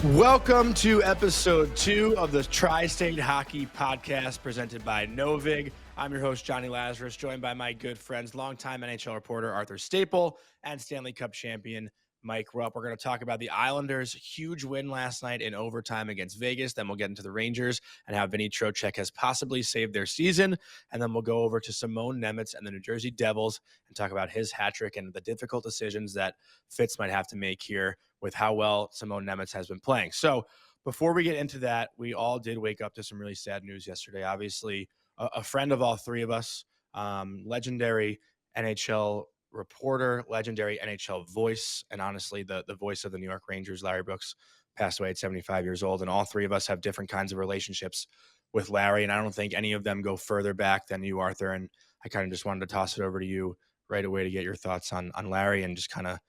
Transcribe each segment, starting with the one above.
Welcome to episode 2 of the Tri-State Hockey Podcast presented by Novig. I'm your host, Jonny Lazarus, joined by my good friends, longtime NHL reporter Arthur Staple and Stanley Cup champion Mike Rupp. We're going to talk about the Islanders' huge win last night in overtime against Vegas. Then we'll get into the Rangers and how Vinny Trocheck has possibly saved their season. And then we'll go over to Shimon Nemec and the New Jersey Devils and talk about his hat trick and the difficult decisions that Fitz might have to make here with how well Shimon Nemec has been playing. So before we get into that, we all did wake up to some really sad news yesterday. Obviously, a friend of all three of us, legendary NHL reporter, legendary NHL voice, and honestly, the voice of the New York Rangers, Larry Brooks, passed away at 75 years old. And all three of us have different kinds of relationships with Larry. And I don't think any of them go further back than you, Arthur. And I kind of just wanted to toss it over to you right away to get your thoughts on Larry and just kind of,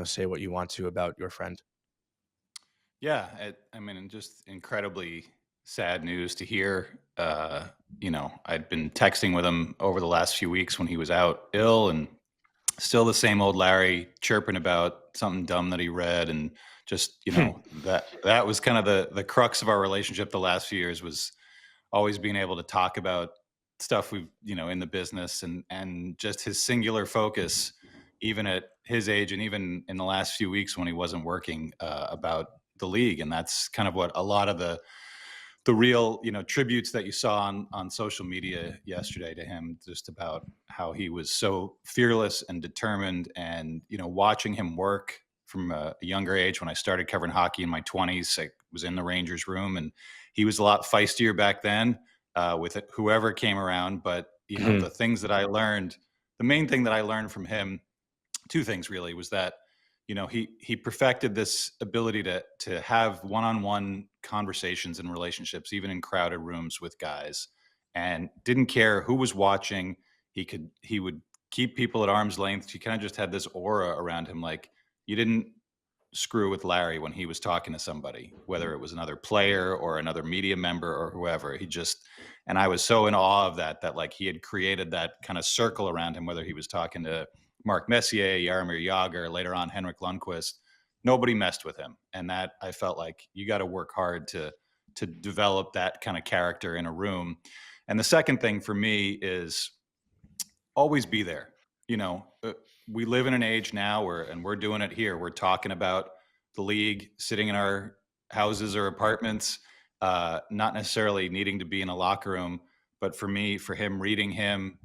say what you want to about your friend. Yeah. Just incredibly sad news to hear. I'd been texting with him over the last few weeks when he was out ill, and still the same old Larry chirping about something dumb that he read. And just, that was kind of the crux of our relationship the last few years, was always being able to talk about stuff we've, in the business, and just his singular focus, even at his age and even in the last few weeks when he wasn't working, about the league. And that's kind of what a lot of the real, tributes that you saw on social media yesterday to him, just about how he was so fearless and determined. And, watching him work from a younger age, when I started covering hockey in my 20s, I was in the Rangers room, and he was a lot feistier back then with whoever came around. But, the things that I learned, the main thing that I learned from him, two things really, was that, he perfected this ability to have one-on-one conversations and relationships, even in crowded rooms with guys, and didn't care who was watching. He would keep people at arm's length. He kind of just had this aura around him. Like, you didn't screw with Larry when he was talking to somebody, whether it was another player or another media member or whoever. And I was so in awe of that like he had created that kind of circle around him, whether he was talking to Mark Messier, Jaromir Jagr, later on Henrik Lundqvist. Nobody messed with him. And that, I felt like you got to work hard to develop that kind of character in a room. And the second thing for me is always be there. We live in an age now and we're doing it here. We're talking about the league, sitting in our houses or apartments, not necessarily needing to be in a locker room. But for him, reading him,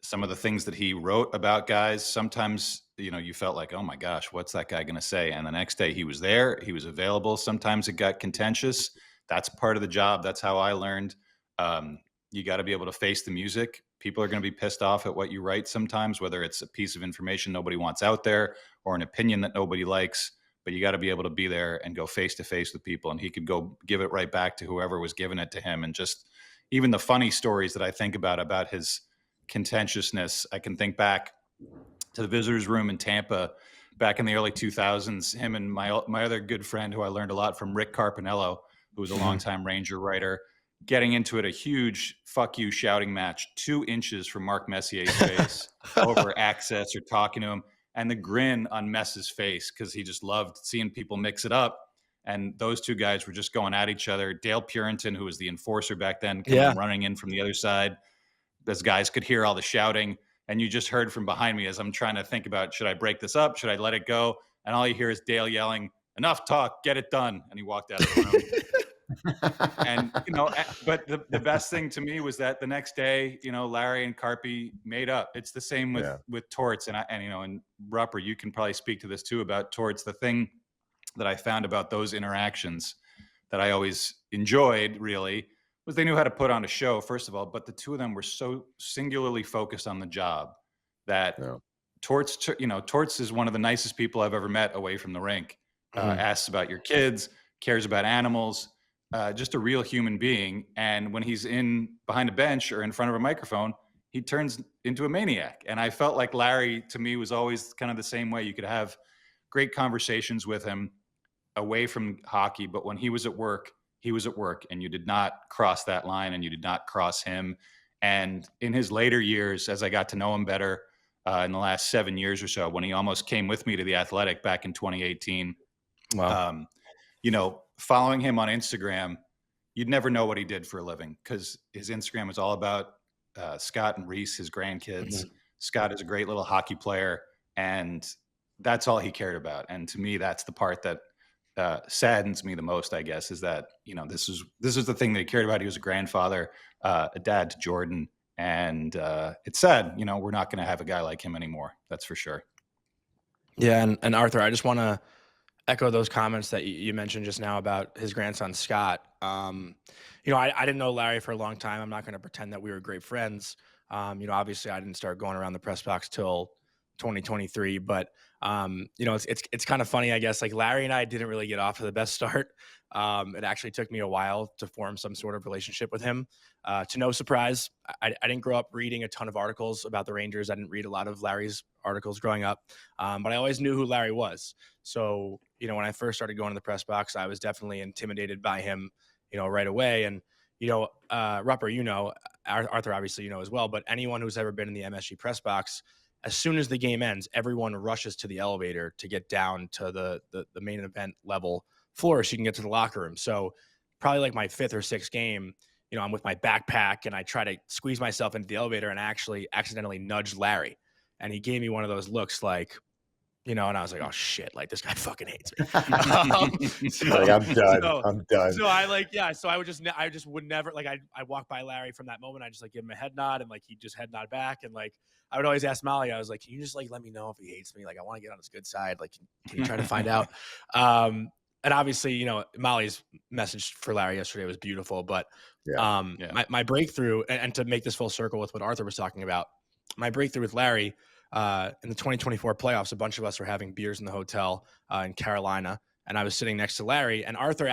some of the things that he wrote about guys, sometimes, you felt like, oh my gosh, what's that guy going to say? And the next day he was there, he was available. Sometimes it got contentious. That's part of the job. That's how I learned. You got to be able to face the music. People are going to be pissed off at what you write sometimes, whether it's a piece of information nobody wants out there or an opinion that nobody likes, but you got to be able to be there and go face to face with people. And he could go give it right back to whoever was giving it to him. And just even the funny stories that I think about his contentiousness. I can think back to the visitors room in Tampa back in the early 2000s. Him and my other good friend, who I learned a lot from, Rick Carpinello, who was a longtime Ranger writer, getting into it, a huge fuck you shouting match 2 inches from Mark Messier's face over access or talking to him, and the grin on Mess's face because he just loved seeing people mix it up. And those two guys were just going at each other. Dale Purinton, who was the enforcer back then, running in from the other side. Those guys could hear all the shouting, and you just heard from behind me as I'm trying to think about, should I break this up? Should I let it go? And all you hear is Dale yelling, "Enough talk, get it done." And he walked out of the room. And, but the best thing to me was that the next day, Larry and Carpy made up. It's the same with Torts. And Rupp, you can probably speak to this too about Torts. The thing that I found about those interactions that I always enjoyed, really, was they knew how to put on a show, first of all, but the two of them were so singularly focused on the job that Torts is one of the nicest people I've ever met away from the rink. Asks about your kids, cares about animals, just a real human being. And when he's behind a bench or in front of a microphone, he turns into a maniac. And I felt like Larry, to me, was always kind of the same way. You could have great conversations with him away from hockey, but when he was at work, and you did not cross that line, and you did not cross him. And in his later years, as I got to know him better in the last 7 years or so, when he almost came with me to the Athletic back in 2018, wow. following him on Instagram, you'd never know what he did for a living because his Instagram is all about Scott and Reese, his grandkids. Mhm. Scott is a great little hockey player, and that's all he cared about. And to me, that's the part that saddens me the most, I guess, is that this is the thing that he cared about. He was a grandfather, a dad to Jordan, and it's sad. We're not going to have a guy like him anymore. That's for sure. Yeah, and Arthur, I just want to echo those comments that you mentioned just now about his grandson Scott. I didn't know Larry for a long time. I'm not going to pretend that we were great friends. Obviously, I didn't start going around the press box till 2023. But it's kind of funny, I guess. Like Larry and I didn't really get off to the best start. It actually took me a while to form some sort of relationship with him. To no surprise, I didn't grow up reading a ton of articles about the Rangers. I didn't read a lot of Larry's articles growing up, but I always knew who Larry was. So, when I first started going to the press box, I was definitely intimidated by him, right away. And, Rupper, Arthur, obviously, as well, but anyone who's ever been in the MSG press box, as soon as the game ends, everyone rushes to the elevator to get down to the main event level floor so you can get to the locker room. So probably like my fifth or sixth game, I'm with my backpack and I try to squeeze myself into the elevator and I actually accidentally nudged Larry. And he gave me one of those looks like, and I was like, oh shit, like this guy fucking hates me. Like, I'm done. I'm done. So I just would never, like, I walk by Larry from that moment. I just like give him a head nod and like he just head nod back. And like, I would always ask Molly, I was like, can you just like, let me know if he hates me? Like, I want to get on his good side. Like, can you try to find out? And obviously, Molly's message for Larry yesterday was beautiful, but my breakthrough, and to make this full circle with what Arthur was talking about, my breakthrough with Larry in the 2024 playoffs, a bunch of us were having beers in the hotel in Carolina, and I was sitting next to Larry. And Arthur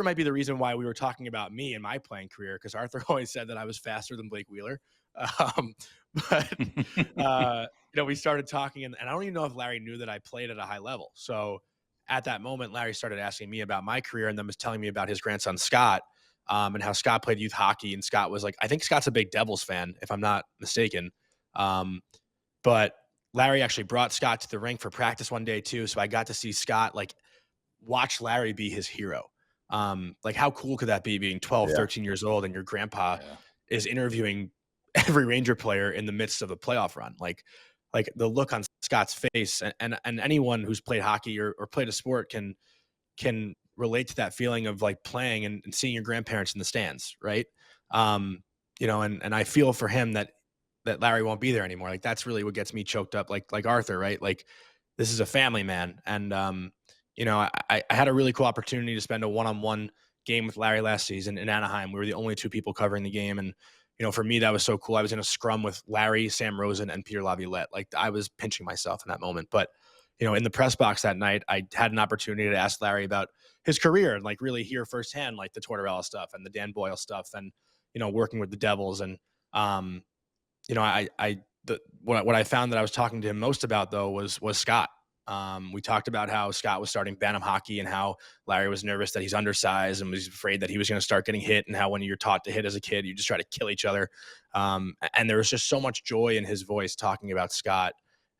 might be the reason why we were talking about me and my playing career, because Arthur always said that I was faster than Blake Wheeler. We started talking, and I don't even know if Larry knew that I played at a high level. So at that moment, Larry started asking me about my career and then was telling me about his grandson, Scott, and how Scott played youth hockey. And Scott was like, I think Scott's a big Devils fan, if I'm not mistaken. But Larry actually brought Scott to the rink for practice one day too. So I got to see Scott, like, watch Larry be his hero. Like, how cool could that be, being 12, 13 years old and your grandpa is interviewing every Ranger player in the midst of a playoff run? Like the look on Scott's face, and anyone who's played hockey or played a sport can relate to that feeling of like playing and seeing your grandparents in the stands. Right. And I feel for him that Larry won't be there anymore. Like, that's really what gets me choked up. Like Arthur, right? Like, this is a family man. And, I had a really cool opportunity to spend a one-on-one game with Larry last season in Anaheim. We were the only two people covering the game. And, for me, that was so cool. I was in a scrum with Larry, Sam Rosen, and Peter Laviolette. Like, I was pinching myself in that moment. But, in the press box that night, I had an opportunity to ask Larry about his career and like really hear firsthand, like the Tortorella stuff and the Dan Boyle stuff and, working with the Devils. And, what I found that I was talking to him most about though was Scott. We talked about how Scott was starting Bantam hockey and how Larry was nervous that he's undersized and was afraid that he was going to start getting hit, and how when you're taught to hit as a kid, you just try to kill each other. And there was just so much joy in his voice talking about Scott.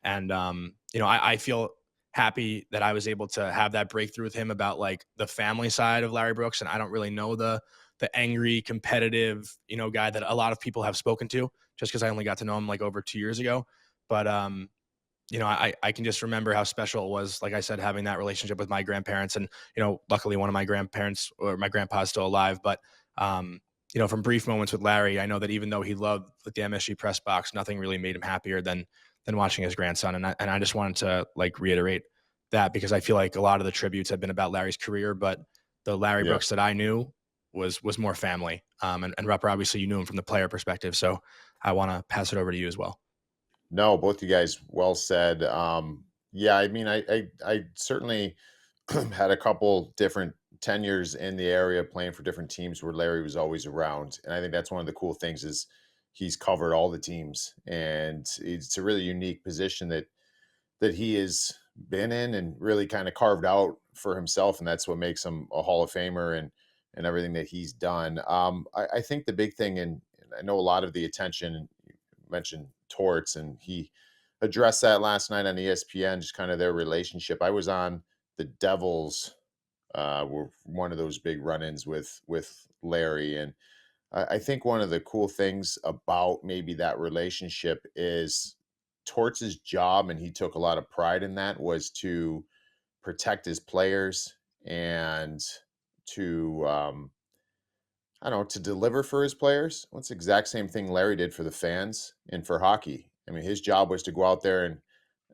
And, I feel happy that I was able to have that breakthrough with him about like the family side of Larry Brooks. And I don't really know the angry, competitive, guy that a lot of people have spoken to, just because I only got to know him like over 2 years ago. But, I can just remember how special it was, like I said, having that relationship with my grandparents. And, luckily one of my grandparents or my grandpa is still alive. But, from brief moments with Larry, I know that even though he loved the MSG press box, nothing really made him happier than watching his grandson. And I just wanted to like reiterate that, because I feel like a lot of the tributes have been about Larry's career, but the Larry Brooks that I knew was more family. And Rupper, obviously you knew him from the player perspective. So I want to pass it over to you as well. No, both you guys well said. I mean, I certainly had a couple different tenures in the area playing for different teams where Larry was always around. And I think that's one of the cool things is he's covered all the teams, and it's a really unique position that he has been in and really kind of carved out for himself. And that's what makes him a Hall of Famer and everything that he's done. I think the big thing, and I know a lot of the attention, you mentioned Torts, and he addressed that last night on ESPN, just kind of their relationship. I was on the Devils were one of those big run-ins with Larry. And I think one of the cool things about maybe that relationship is Torts' job, and he took a lot of pride in that, was to protect his players and to I don't know, to deliver for his players. Well, it's the exact same thing Larry did for the fans and for hockey. I mean, his job was to go out there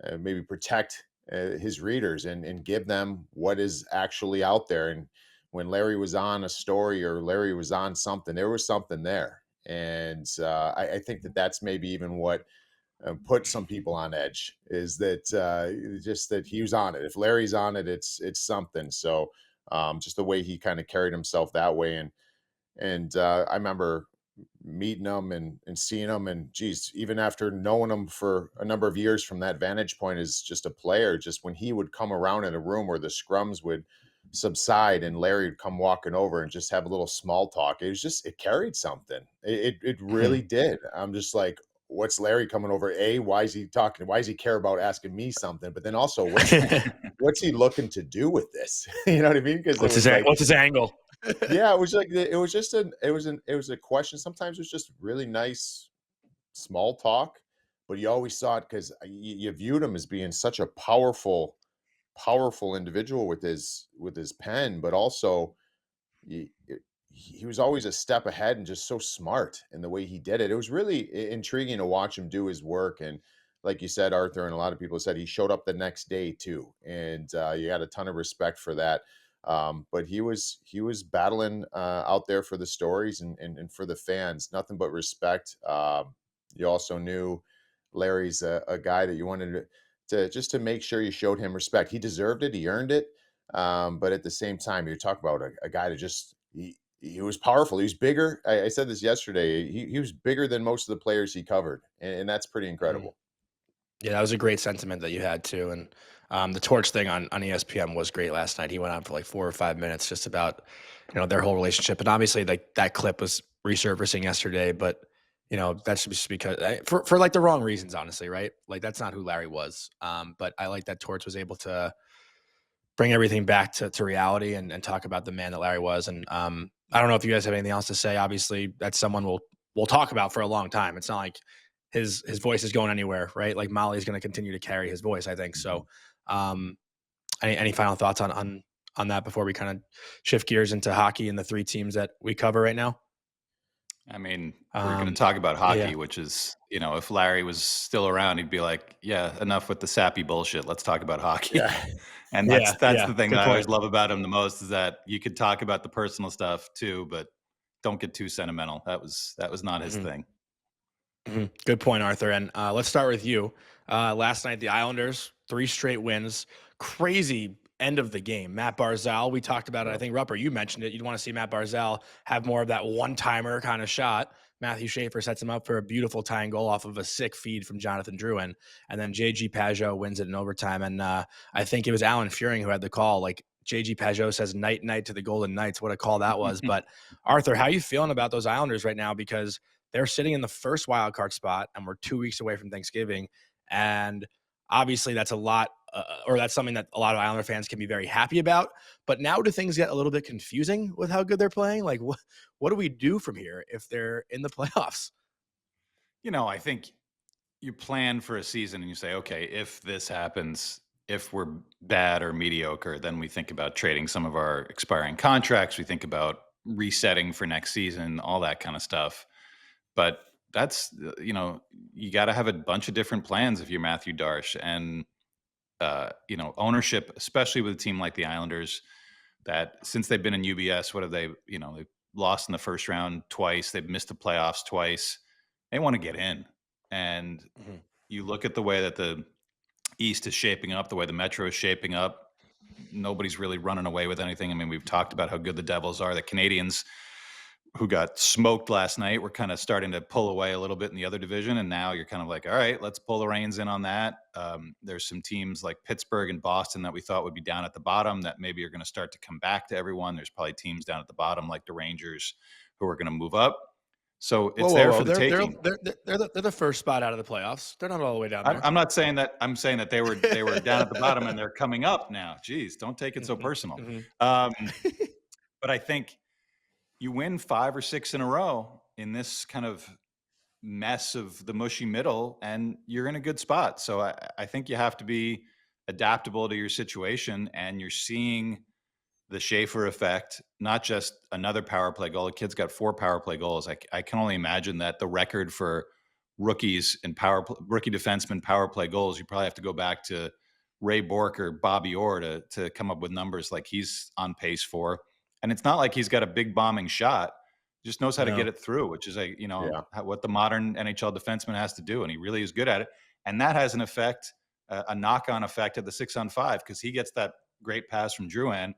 and maybe protect his readers and give them what is actually out there. And when Larry was on a story or Larry was on something, there was something there. And I think that that's maybe even what put some people on edge, is that just that he was on it. If Larry's on it, it's something. So just the way he kind of carried himself that way. And I remember meeting him and seeing him, and geez, even after knowing him for a number of years from that vantage point as just a player, just when he would come around in a room where the scrums would subside and Larry would come walking over and just have a little small talk, it was just, it carried something. It really did. I'm just like, what's Larry coming over? Why is he talking? Why does he care about asking me something? But then also, what's he looking to do with this? You know what I mean? Because what's his angle? Yeah, it was like it was just it was a question. Sometimes it was just really nice small talk, but you always saw it because you viewed him as being such a powerful individual with his pen, but also he, he was always a step ahead and just so smart in the way he did it. It was really intriguing to watch him do his work. And like you said, Arthur, and a lot of people said, he showed up the next day too, and you got a ton of respect for that. But he was battling out there for the stories and for the fans. Nothing but respect. You also knew Larry's a guy that you wanted to just to make sure you showed him respect. He deserved it. He earned it. But at the same time, you're talking about a guy that just he was powerful. He was bigger. I said this yesterday. He was bigger than most of the players he covered, and that's pretty incredible. Yeah, that was a great sentiment that you had too. And the Torch thing on ESPN was great last night. He went on for like 4 or 5 minutes just about, their whole relationship. And obviously, like, that clip was resurfacing yesterday, but that's just because for like the wrong reasons, honestly, right? Like, that's not who Larry was. But I like that Torch was able to bring everything back to reality and talk about the man that Larry was. And I don't know if you guys have anything else to say. Obviously, that's someone we'll talk about for a long time. It's not like his voice is going anywhere, right? Like, Molly's going to continue to carry his voice, I think. So, any final thoughts on that before we kind of shift gears into hockey and the 3 teams that we cover right now? I mean, we're going to talk about hockey, which is, if Larry was still around, he'd be like, yeah, enough with the sappy bullshit. Let's talk about hockey. Yeah. And that's the thing that I always love about him the most, is that you could talk about the personal stuff too, but don't get too sentimental. That was not his thing. Good point, Arthur. And let's start with you. Last night, the Islanders, 3 straight wins. Crazy end of the game. Mat Barzal, we talked about it. I think, Rupper, you mentioned it. You'd want to see Mat Barzal have more of that one-timer kind of shot. Matthew Schaefer sets him up for a beautiful tying goal off of a sick feed from Jonathan Drouin. And then J-G Pageau wins it in overtime. And I think it was Alan Furing who had the call. Like, J-G Pageau says night to the Golden Knights. What a call that was. But Arthur, how are you feeling about those Islanders right now? Because they're sitting in the first wild card spot, and we're 2 weeks away from Thanksgiving. And obviously that's a lot, or that's something that a lot of Islander fans can be very happy about. But now do things get a little bit confusing with how good they're playing? Like, what do we do from here if they're in the playoffs? I think you plan for a season and you say, okay, if this happens, if we're bad or mediocre, then we think about trading some of our expiring contracts. We think about resetting for next season, all that kind of stuff. But that's, you got to have a bunch of different plans if you're Mathieu Darche. And, ownership, especially with a team like the Islanders, that since they've been in UBS, what have they, they've lost in the first round twice. They've missed the playoffs twice. They want to get in. And you look at the way that the East is shaping up, the way the Metro is shaping up, nobody's really running away with anything. I mean, we've talked about how good the Devils are. The Canadians, who got smoked last night, we're kind of starting to pull away a little bit in the other division. And now you're kind of like, all right, let's pull the reins in on that. There's some teams like Pittsburgh and Boston that we thought would be down at the bottom that maybe are going to start to come back to everyone. There's probably teams down at the bottom like the Rangers who are going to move up. So Whoa, it's whoa, there whoa! for the taking. They're the first spot out of the playoffs. They're not all the way down there. I'm not saying that. I'm saying that they were down at the bottom and they're coming up now. Jeez, don't take it so personal. Um, but I think you win 5 or 6 in a row in this kind of mess of the mushy middle, and you're in a good spot. So I think you have to be adaptable to your situation, and you're seeing the Schaefer effect, not just another power play goal. The kid's got 4 power play goals. I can only imagine that the record for rookies and rookie defenseman power play goals, you probably have to go back to Ray Bork or Bobby Orr to come up with numbers like he's on pace for. And it's not like he's got a big bombing shot. He just knows how to get it through, which is what the modern NHL defenseman has to do, and he really is good at it. And that has an effect, a knock-on effect at the 6-on-5, because he gets that great pass from Drouin.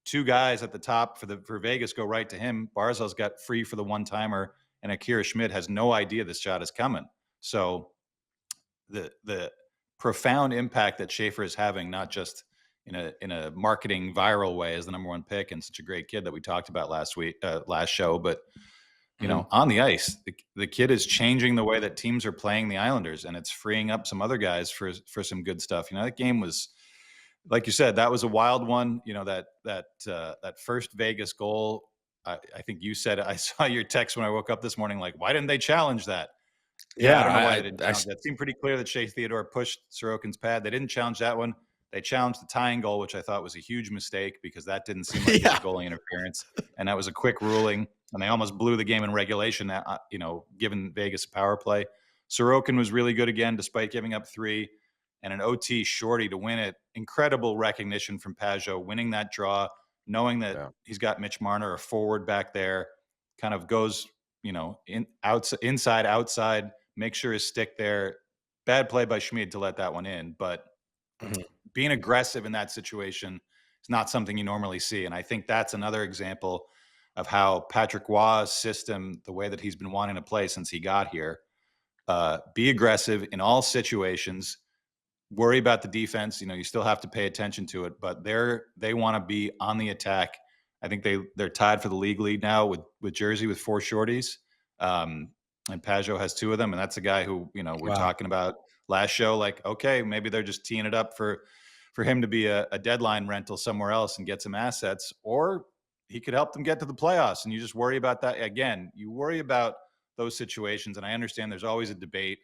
2 guys at the top for Vegas go right to him. Barzal's got free for the one-timer, and Akira Schmid has no idea this shot is coming. So the profound impact that Schaefer is having, not just in a marketing viral way as the number 1 pick and such a great kid that we talked about last show, but on the ice, the kid is changing the way that teams are playing the Islanders, and it's freeing up some other guys for some good stuff. That game was, like you said, that was a wild one. That first Vegas goal. I think you said, I saw your text when I woke up this morning, like, why didn't they challenge that? Yeah, I don't know why they didn't challenge that. It seemed pretty clear that Shea Theodore pushed Sorokin's pad. They didn't challenge that one. They challenged the tying goal, which I thought was a huge mistake because that didn't seem like goalie interference. And that was a quick ruling. And they almost blew the game in regulation, given Vegas a power play. Sorokin was really good again, despite giving up 3. And an OT shorty to win it. Incredible recognition from Pageau, winning that draw, knowing that he's got Mitch Marner, a forward back there, kind of goes, inside, outside, make sure his stick there. Bad play by Schmid to let that one in, but being aggressive in that situation is not something you normally see. And I think that's another example of how Patrick Roy's system, the way that he's been wanting to play since he got here, be aggressive in all situations. Worry about the defense. You still have to pay attention to it, but they want to be on the attack. I think they're tied for the league lead now with Jersey with 4 shorties. And Pageau has 2 of them. And that's a guy who, we're talking about last show, like, okay, maybe they're just teeing it up for him to be a deadline rental somewhere else and get some assets, or he could help them get to the playoffs. And you just worry about that. Again, you worry about those situations. And I understand there's always a debate.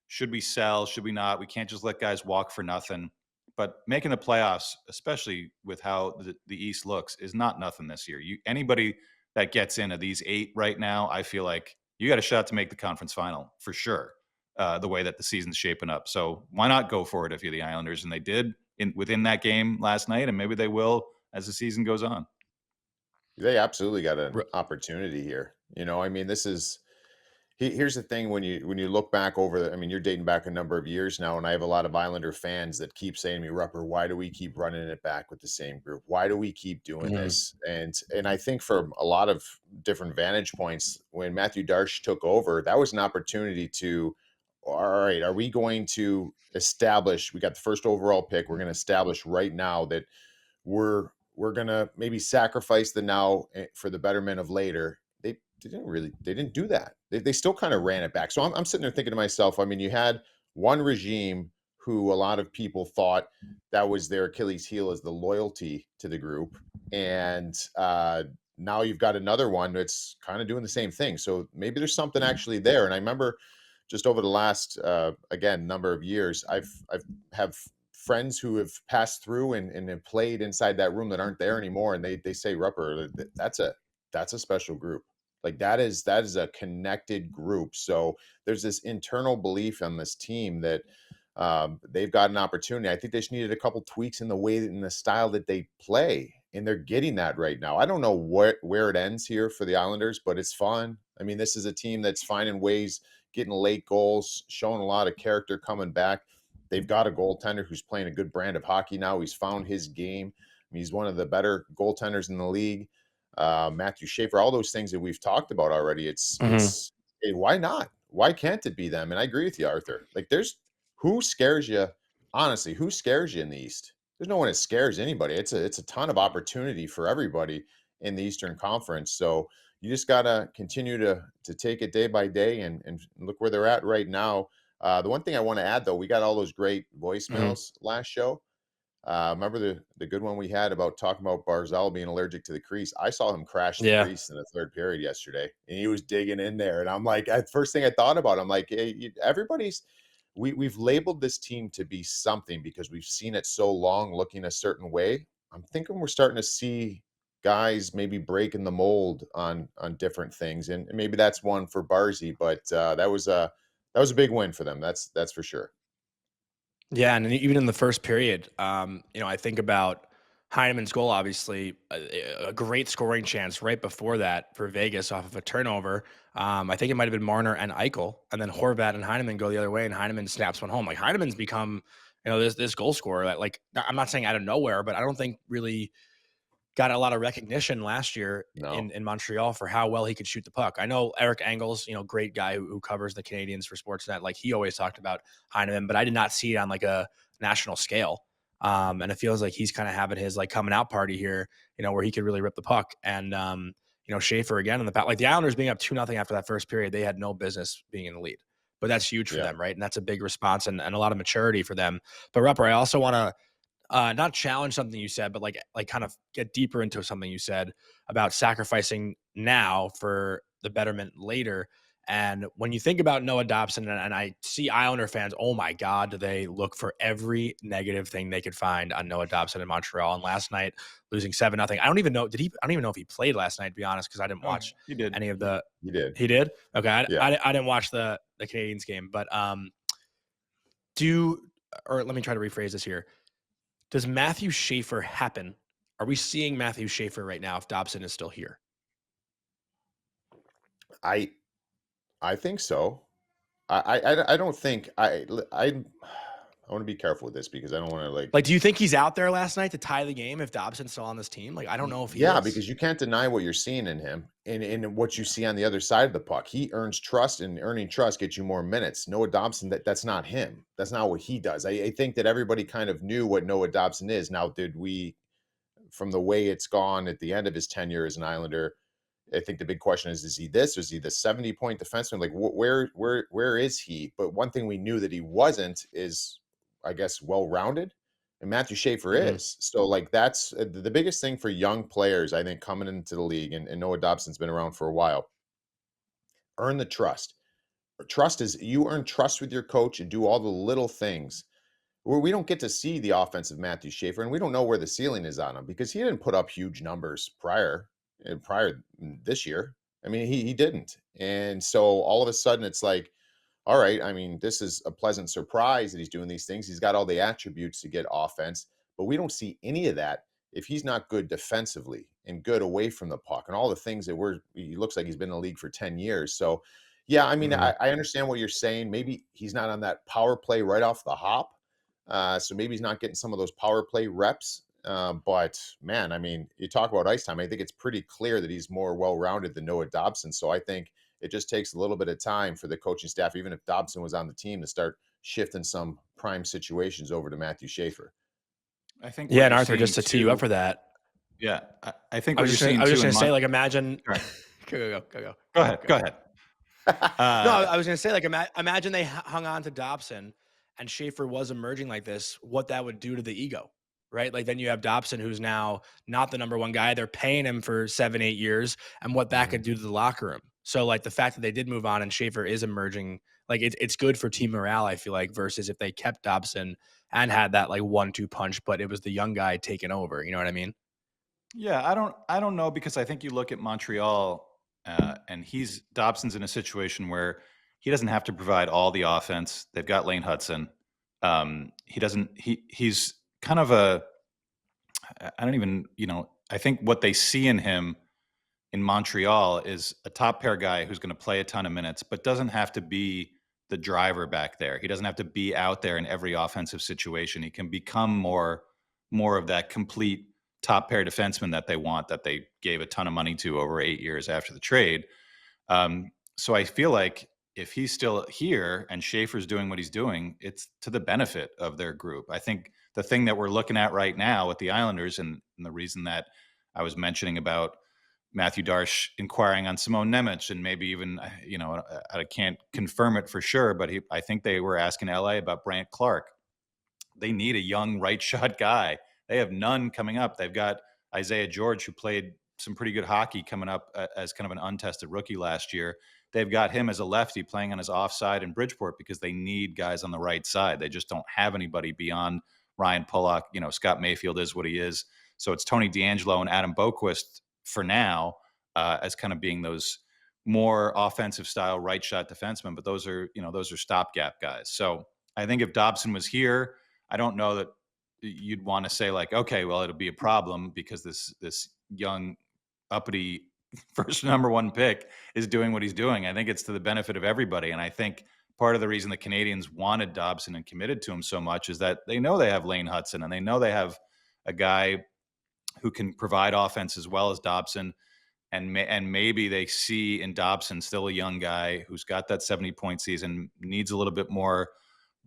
Should we sell? Should we not? We can't just let guys walk for nothing. But making the playoffs, especially with how the East looks, is not nothing this year. Anybody that gets into these 8 right now, I feel like you got a shot to make the conference final for sure, the way that the season's shaping up. So why not go for it if you're the Islanders? And they did within that game last night, and maybe they will as the season goes on. They absolutely got an opportunity here. This is here's the thing: when you look back over you're dating back a number of years now, and I have a lot of Islander fans that keep saying to me, Rupper, why do we keep running it back with the same group? Why do we keep doing this? And I think from a lot of different vantage points, when Mathieu Darche took over, that was an opportunity to, all right, are we going to establish, we got the first overall pick, we're going to establish right now that we're going to maybe sacrifice the now for the betterment of later. They didn't do that. They still kind of ran it back. So I'm sitting there thinking to myself, you had one regime who a lot of people thought that was their Achilles heel, is the loyalty to the group. And now you've got another one that's kind of doing the same thing. So maybe there's something actually there. And I remember just over the last, number of years, I've have friends who have passed through and have played inside that room that aren't there anymore. And they say, Rupper, that's a special group. Like that is a connected group. So there's this internal belief on this team that they've got an opportunity. I think they just needed a couple tweaks in the style that they play, and they're getting that right now. I don't know where it ends here for the Islanders, but it's fun. This is a team that's finding ways, getting late goals, showing a lot of character coming back. They've got a goaltender who's playing a good brand of hockey now. He's found his game. He's one of the better goaltenders in the league. Matthew Schaefer, all those things that we've talked about already. It's hey, why not? Why can't it be them? And I agree with you, Arthur. Like, who scares you? Honestly, who scares you in the East? There's no one that scares anybody. It's a ton of opportunity for everybody in the Eastern Conference. So you just gotta continue to take it day by day and look where they're at right now. The one thing I want to add though, we got all those great Mhm. voicemails last show. Remember the good one we had about talking about Barzal being allergic to the crease? I saw him crash the Yeah. crease in the third period yesterday, and he was digging in there. And I'm like, first thing I thought about, I'm like, hey, everybody's we've labeled this team to be something because we've seen it so long looking a certain way. I'm thinking we're starting to see guys maybe breaking the mold on different things, and maybe that's one for Barzy. But that was a big win for them. That's for sure. Yeah, and even in the first period, I think about Heineman's goal, obviously, a great scoring chance right before that for Vegas off of a turnover. I think it might have been Marner and Eichel, and then Horvat and Heineman go the other way, and Heineman snaps one home. Like Heineman's become, this goal scorer that, like, I'm not saying out of nowhere, but I don't think really got a lot of recognition last year No. in Montreal for how well he could shoot the puck. I know Eric Engels, great guy who covers the Canadians for Sportsnet. Like he always talked about Heineman, but I did not see it on like a national scale. And it feels like he's kind of having his like coming out party here, where he could really rip the puck. And Schaefer again in the back, like the Islanders being up 2-0 after that first period, they had no business being in the lead. But that's huge for Yeah. them, right? And that's a big response and a lot of maturity for them. But Rupper, I also want to not challenge something you said, but like kind of get deeper into something you said about sacrificing now for the betterment later. And when you think about Noah Dobson, and I see Islander fans, oh my God, do they look for every negative thing they could find on Noah Dobson in Montreal? And last night, losing 7-0. I don't even know if he played last night, to be honest, because I didn't Oh, watch he did. any of the. You did. He did? Okay. Yeah. I didn't watch the Canadians game, but let me try to rephrase this here. Does Mathieu Schaefer happen? Are we seeing Mathieu Schaefer right now if Dobson is still here? I I think so. I don't think I want to be careful with this because I don't want to Like, do you think he's out there last night to tie the game if Dobson's still on this team? Like, I don't know if he yeah, is. because you can't deny what you're seeing in him and what you see on the other side of the puck. He earns trust, and earning trust gets you more minutes. Noah Dobson, that's not him. That's not what he does. I think that everybody kind of knew what Noah Dobson is. Now, did we, from the way it's gone at the end of his tenure as an Islander, I think the big question is he this or is he the 70-point defenseman? Like where is he? But one thing we knew that he wasn't is, I guess, well-rounded, and Mathieu Schaefer Mhm. is. So like that's the biggest thing for young players, I think, coming into the league, and Noah Dobson's been around for a while. Earn the trust. Trust is you earn trust with your coach and do all the little things where we don't get to see the offensive Mathieu Schaefer, and we don't know where the ceiling is on him because he didn't put up huge numbers prior this year. I mean, he didn't. And so all of a sudden it's like, all right, I mean, this is a pleasant surprise that he's doing these things. He's got all the attributes to get offense, but we don't see any of that if he's not good defensively and good away from the puck and all the things that he looks like he's been in the league for 10 years. So yeah, I mean, Mhm. I understand what you're saying. Maybe he's not on that power play right off the hop. So maybe he's not getting some of those power play reps. But man, I mean, you talk about ice time. I think it's pretty clear that he's more well-rounded than Noah Dobson. So I think it just takes a little bit of time for the coaching staff, even if Dobson was on the team, to start shifting some prime situations over to Mathieu Schaefer. I think Yeah, what and you're Arthur, just seeing to tee you up too. for that, Yeah, I think I what was you're just gonna, seeing I was just too gonna in say, like, imagine. Sorry. Go. Go ahead. Go ahead. No, Uh, I was gonna say, like, imagine they hung on to Dobson, and Schaefer was emerging like this. What that would do to the ego, right? Like, then you have Dobson, who's now not the number one guy. They're paying him for 7-8 years, and what that could Mhm. do to the locker room. So, like, the fact that they did move on and Schaefer is emerging, like, it's good for team morale. I feel like versus if they kept Dobson and had that like 1-2 punch, but it was the young guy taking over. You know what I mean? yeah, I don't know because I think you look at Montreal, and Dobson's in a situation where he doesn't have to provide all the offense. They've got Lane Hudson. He doesn't. He's kind of I don't even. I think what they see in him in Montreal is a top pair guy who's going to play a ton of minutes, but doesn't have to be the driver back there. He doesn't have to be out there in every offensive situation. He can become more of that complete top pair defenseman that they want, that they gave a ton of money to over 8 years after the trade. So I feel like if he's still here and Schaefer's doing what he's doing, it's to the benefit of their group. I think the thing that we're looking at right now with the Islanders, and the reason that I was mentioning about Mathieu Darche inquiring on Shimon Nemec, and maybe even, I can't confirm it for sure, but I think they were asking LA about Brant Clark. They need a young right shot guy. They have none coming up. They've got Isaiah George, who played some pretty good hockey coming up as kind of an untested rookie last year. They've got him as a lefty playing on his offside in Bridgeport because they need guys on the right side. They just don't have anybody beyond Ryan Pulock. Scott Mayfield is what he is. So it's Tony DeAngelo and Adam Boquist for now, as kind of being those more offensive style right shot defensemen. But those are stopgap guys. So I think if Dobson was here, I don't know that you'd want to say like, okay, well, it'll be a problem because this young uppity first number one pick is doing what he's doing. I think it's to the benefit of everybody. And I think part of the reason the Canadians wanted Dobson and committed to him so much is that they know they have Lane Hudson and they know they have a guy who can provide offense as well as Dobson. And maybe they see in Dobson still a young guy who's got that 70-point season, needs a little bit more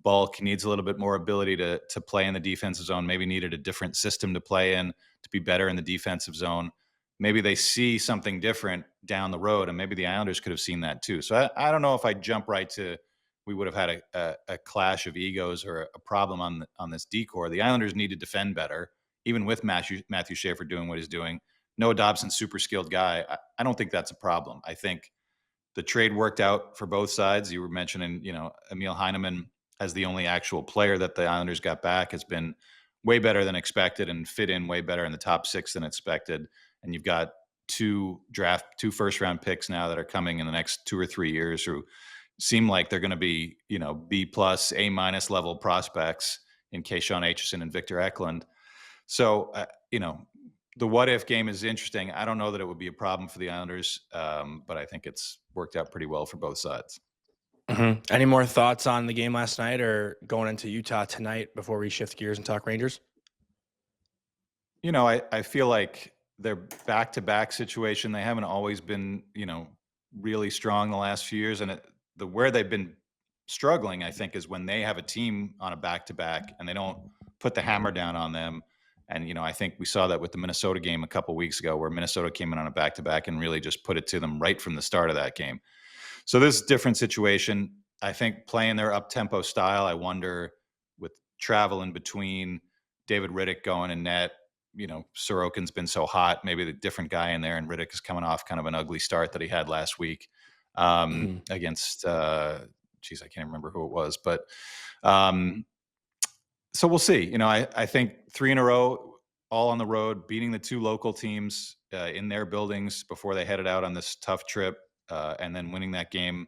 bulk, needs a little bit more ability to play in the defensive zone, maybe needed a different system to play in to be better in the defensive zone. Maybe they see something different down the road, and maybe the Islanders could have seen that too. So I don't know if I jump right to we would have had a clash of egos or a problem on this decor. The Islanders need to defend better, even with Matthew Schaefer doing what he's doing. Noah Dobson, super skilled guy. I don't think that's a problem. I think the trade worked out for both sides. You were mentioning, Emil Heineman as the only actual player that the Islanders got back has been way better than expected and fit in way better in the top six than expected. And you've got two first round picks now that are coming in the next 2 or 3 years who seem like they're going to be, B+, A- level prospects in Keyshawn Aitchison and Victor Eklund. So, the what if game is interesting. I don't know that it would be a problem for the Islanders, but I think it's worked out pretty well for both sides. Mm-hmm. Any more thoughts on the game last night or going into Utah tonight before we shift gears and talk Rangers? I feel like their back-to-back situation, they haven't always been, really strong the last few years. And where they've been struggling, I think, is when they have a team on a back-to-back and they don't put the hammer down on them. And, I think we saw that with the Minnesota game a couple of weeks ago where Minnesota came in on a back-to-back and really just put it to them right from the start of that game. So this is a different situation. I think playing their up-tempo style, I wonder with travel in between, David Riddick going in net, Sorokin's been so hot, maybe the different guy in there, and Riddick is coming off kind of an ugly start that he had last week against, I can't remember who it was, but so we'll see. I think 3 in a row, all on the road, beating the 2 local teams in their buildings before they headed out on this tough trip, and then winning that game.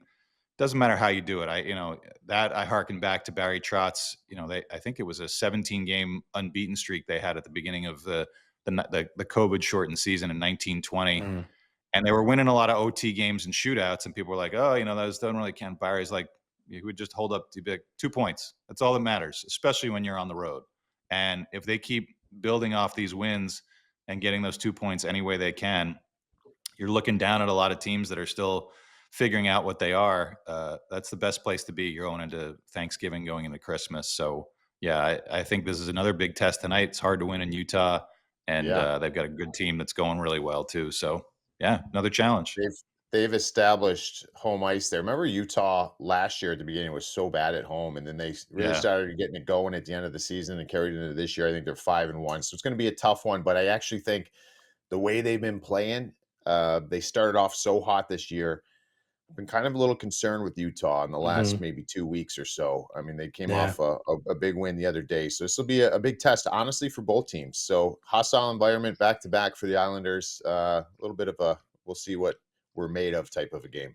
Doesn't matter how you do it. I harken back to Barry Trotz. I think it was a 17-game unbeaten streak they had at the beginning of the COVID shortened season in 1920. Mm. And they were winning a lot of OT games and shootouts, and people were like, oh, those don't really count. Barry's like, he would just hold up to big 2 points. That's all that matters, especially when you're on the road. And if they keep building off these wins and getting those 2 points any way they can, you're looking down at a lot of teams that are still figuring out what they are. That's the best place to be. You're going into Thanksgiving, going into Christmas. So yeah, I think this is another big test tonight. It's hard to win in Utah, and they've got a good team that's going really well too. So yeah, another challenge. They've established home ice there. Remember Utah last year at the beginning was so bad at home, and then they really started getting it going at the end of the season and carried it into this year. I think they're 5-1, so it's going to be a tough one. But I actually think the way they've been playing, they started off so hot this year. I've been kind of a little concerned with Utah in the last maybe 2 weeks or so. I mean, they came off a big win the other day. So this will be a big test, honestly, for both teams. So hostile environment back-to-back for the Islanders. A little bit of we'll see what we're made of type of a game.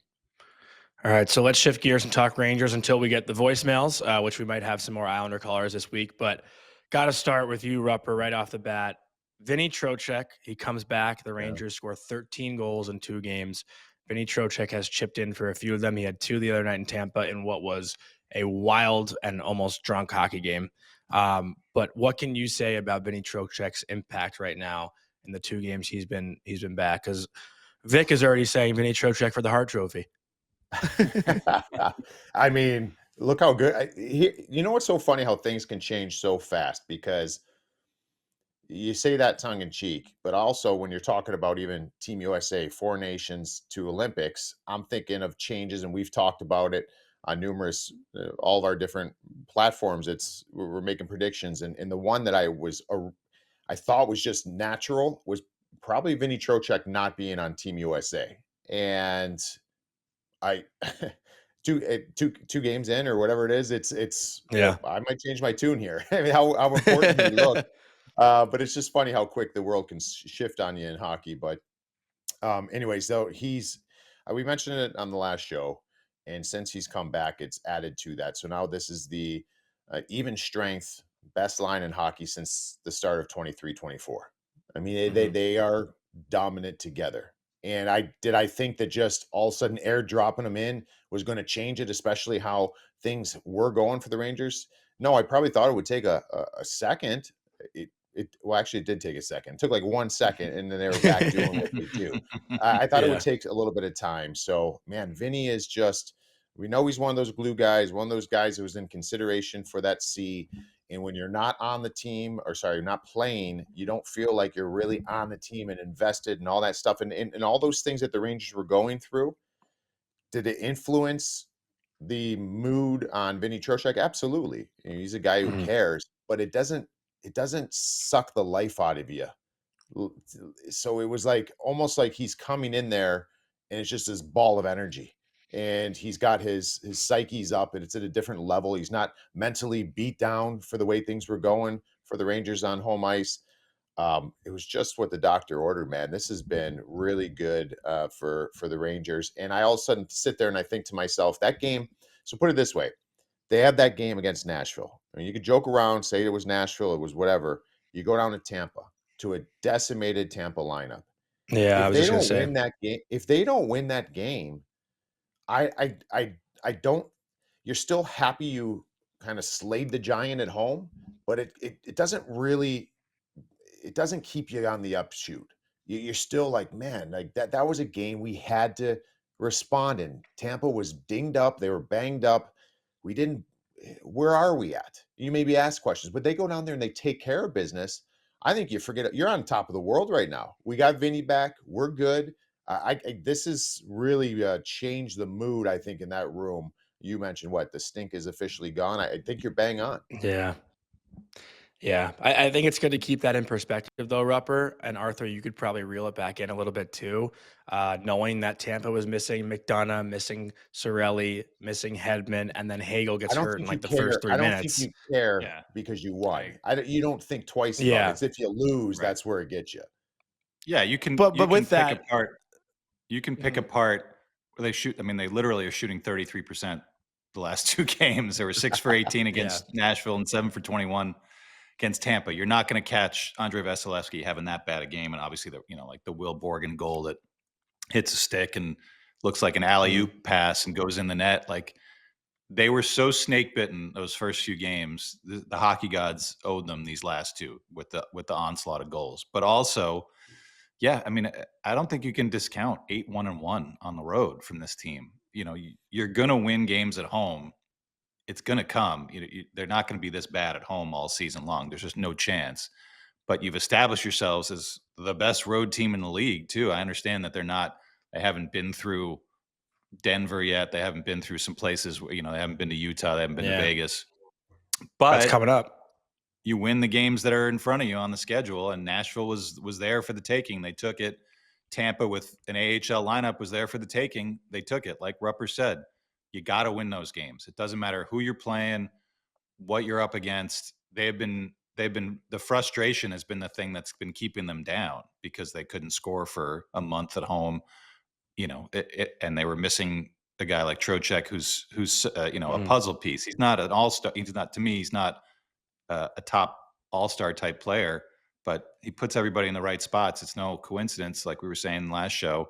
All right, so let's shift gears and talk Rangers until we get the voicemails, which we might have some more Islander callers this week. But got to start with you, Rupper, right off the bat. Vinny Trocheck, he comes back. The Rangers score 13 goals in 2 games. Vinny Trocheck has chipped in for a few of them. He had 2 the other night in Tampa in what was a wild and almost drunk hockey game. But what can you say about Vinny Trocheck's impact right now in the 2 games he's been back? Because Vic is already saying Vinny Trocheck for the Hart Trophy. I mean, look how good. You know what's so funny how things can change so fast, because you say that tongue in cheek, but also when you're talking about even Team USA, 4 nations to Olympics, I'm thinking of changes, and we've talked about it on numerous, all of our different platforms. We're making predictions, and the one that I thought was just natural was probably Vinny Trocheck not being on Team USA, and I. Two games in or whatever it is, Yeah. I might change my tune here. I mean, how important he looked. But it's just funny how quick the world can shift on you in hockey. But anyways, though we mentioned it on the last show, and since he's come back, it's added to that. So now this is the even strength best line in hockey since the start of 23-24. I mean, they are dominant together. And I think that just all of a sudden airdropping them in was going to change it, especially how things were going for the Rangers. No, I probably thought it would take a second. Well, actually, it did take a second. It took like 1 second, and then they were back doing what they do. I thought it would Yeah. take a little bit of time. So, man, Vinny is just. We know he's one of those glue guys, one of those guys who was in consideration for that C. And when you're not on the team, or sorry, you're not playing, you don't feel like you're really on the team and invested and all that stuff. And all those things that the Rangers were going through, did it influence the mood on Vinny Trocheck? Absolutely. He's a guy who Mhm. cares, but it doesn't suck the life out of you. So it was like almost like he's coming in there and it's just this ball of energy. And he's got his psyche's up and it's at a different level. He's not mentally beat down for the way things were going for the Rangers on home ice. It was just what the doctor ordered, man. This has been really good for the Rangers. And I all of a sudden sit there and I think to myself, that game. So put it this way: they had that game against Nashville. I mean, you could joke around, say it was Nashville, it was whatever. You go down to Tampa, to a decimated Tampa lineup. Yeah, I If was they just gonna don't say. win that game, if they don't win that game, I I I I don't. You're still happy you kind of slayed the giant at home, but it doesn't really, it doesn't keep you on the upshoot. You're still like, man, like that was a game we had to respond in. Tampa was dinged up, they were banged up. We didn't. Where are we at? You maybe ask questions, but they go down there and they take care of business. I think you forget it. You're on top of the world right now. We got Vinny back. We're good. This has really changed the mood. I think in that room. You mentioned what the stink is officially gone. I think you're bang on. Yeah. Yeah, I think it's good to keep that in perspective, though, Rupper and Arthur. You could probably reel it back in a little bit too, knowing that Tampa was missing McDonough, missing Sorelli, missing Hedman, and then Hagel I gets don't hurt in think you like the first care. three I don't think minutes. you care Yeah, because you I won. You don't think twice about it. Yeah, It's if you lose, right. that's where it gets you. Yeah, you can but with that, you can pick mhm, apart where they shoot. I mean, they literally are shooting 33% the last two games. They were 6 for 18 yeah, against Nashville and 7 for 21 against Tampa. You're not going to catch Andre Vasilevsky having that bad a game, and obviously like the Will Borgen goal that hits a stick and looks like an alley mhm, oop pass and goes in the net. Like they were so snake bitten those first few games. The hockey gods owed them these last two with the onslaught of goals, but also. Yeah, I mean, I don't think you can discount 8-1-1 on the road from this team. You're going to win games at home. It's going to come. They're not going to be this bad at home all season long. There's just no chance. But you've established yourselves as the best road team in the league, too. I understand that they haven't been through Denver yet. They haven't been through some places where, they haven't been to Utah. They haven't been to yeah, Vegas. that's But coming up. you win the games that are in front of you on the schedule, and Nashville was there for the taking. They took it. Tampa with an AHL lineup was there for the taking. They took it. Like Rupper said, you got to win those games. It doesn't matter who you're playing, what you're up against. They've been the frustration has been the thing that's been keeping them down because they couldn't score for a month at home. And they were missing a guy like Trocheck, who's a Mhm, puzzle piece. He's not an all-star. He's not, to me. He's not a top all-star type player, but he puts everybody in the right spots. It's no coincidence, like we were saying in the last show,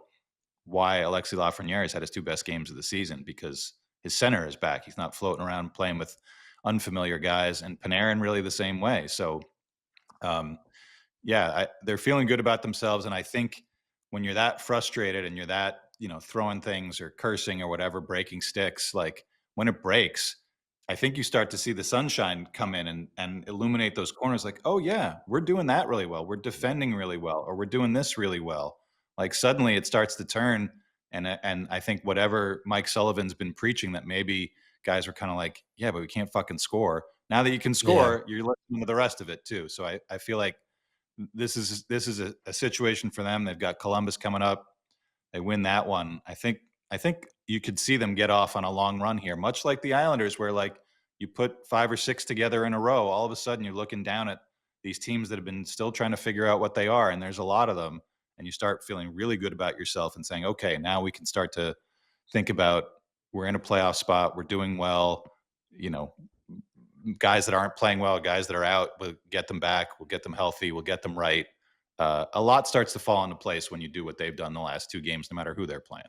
why Alexi Lafreniere has had his two best games of the season, because his center is back. He's not floating around playing with unfamiliar guys, and Panarin really the same way. So, um, yeah, they're feeling good about themselves. And I think when you're that frustrated and you're that, throwing things or cursing or whatever, breaking sticks, like when it breaks, I think you start to see the sunshine come in and illuminate those corners like, oh, yeah, we're doing that really well. We're defending really well, or we're doing this really well. Like suddenly it starts to turn. And I think whatever Mike Sullivan's been preaching, that maybe guys were kind of like, yeah, but we can't fucking score. Now that you can score, you're listening to the rest of it too. So I feel like this is a situation for them. They've got Columbus coming up. They win that one. I think you could see them get off on a long run here, much like the Islanders, where like you put 5 or 6 together in a row. All of a sudden, you're looking down at these teams that have been still trying to figure out what they are, and there's a lot of them, and you start feeling really good about yourself and saying, okay, now we can start to think about we're in a playoff spot, we're doing well. You know, guys that aren't playing well, guys that are out, we'll get them back, we'll get them healthy, we'll get them right. A lot starts to fall into place when you do what they've done the last 2 games, no matter who they're playing.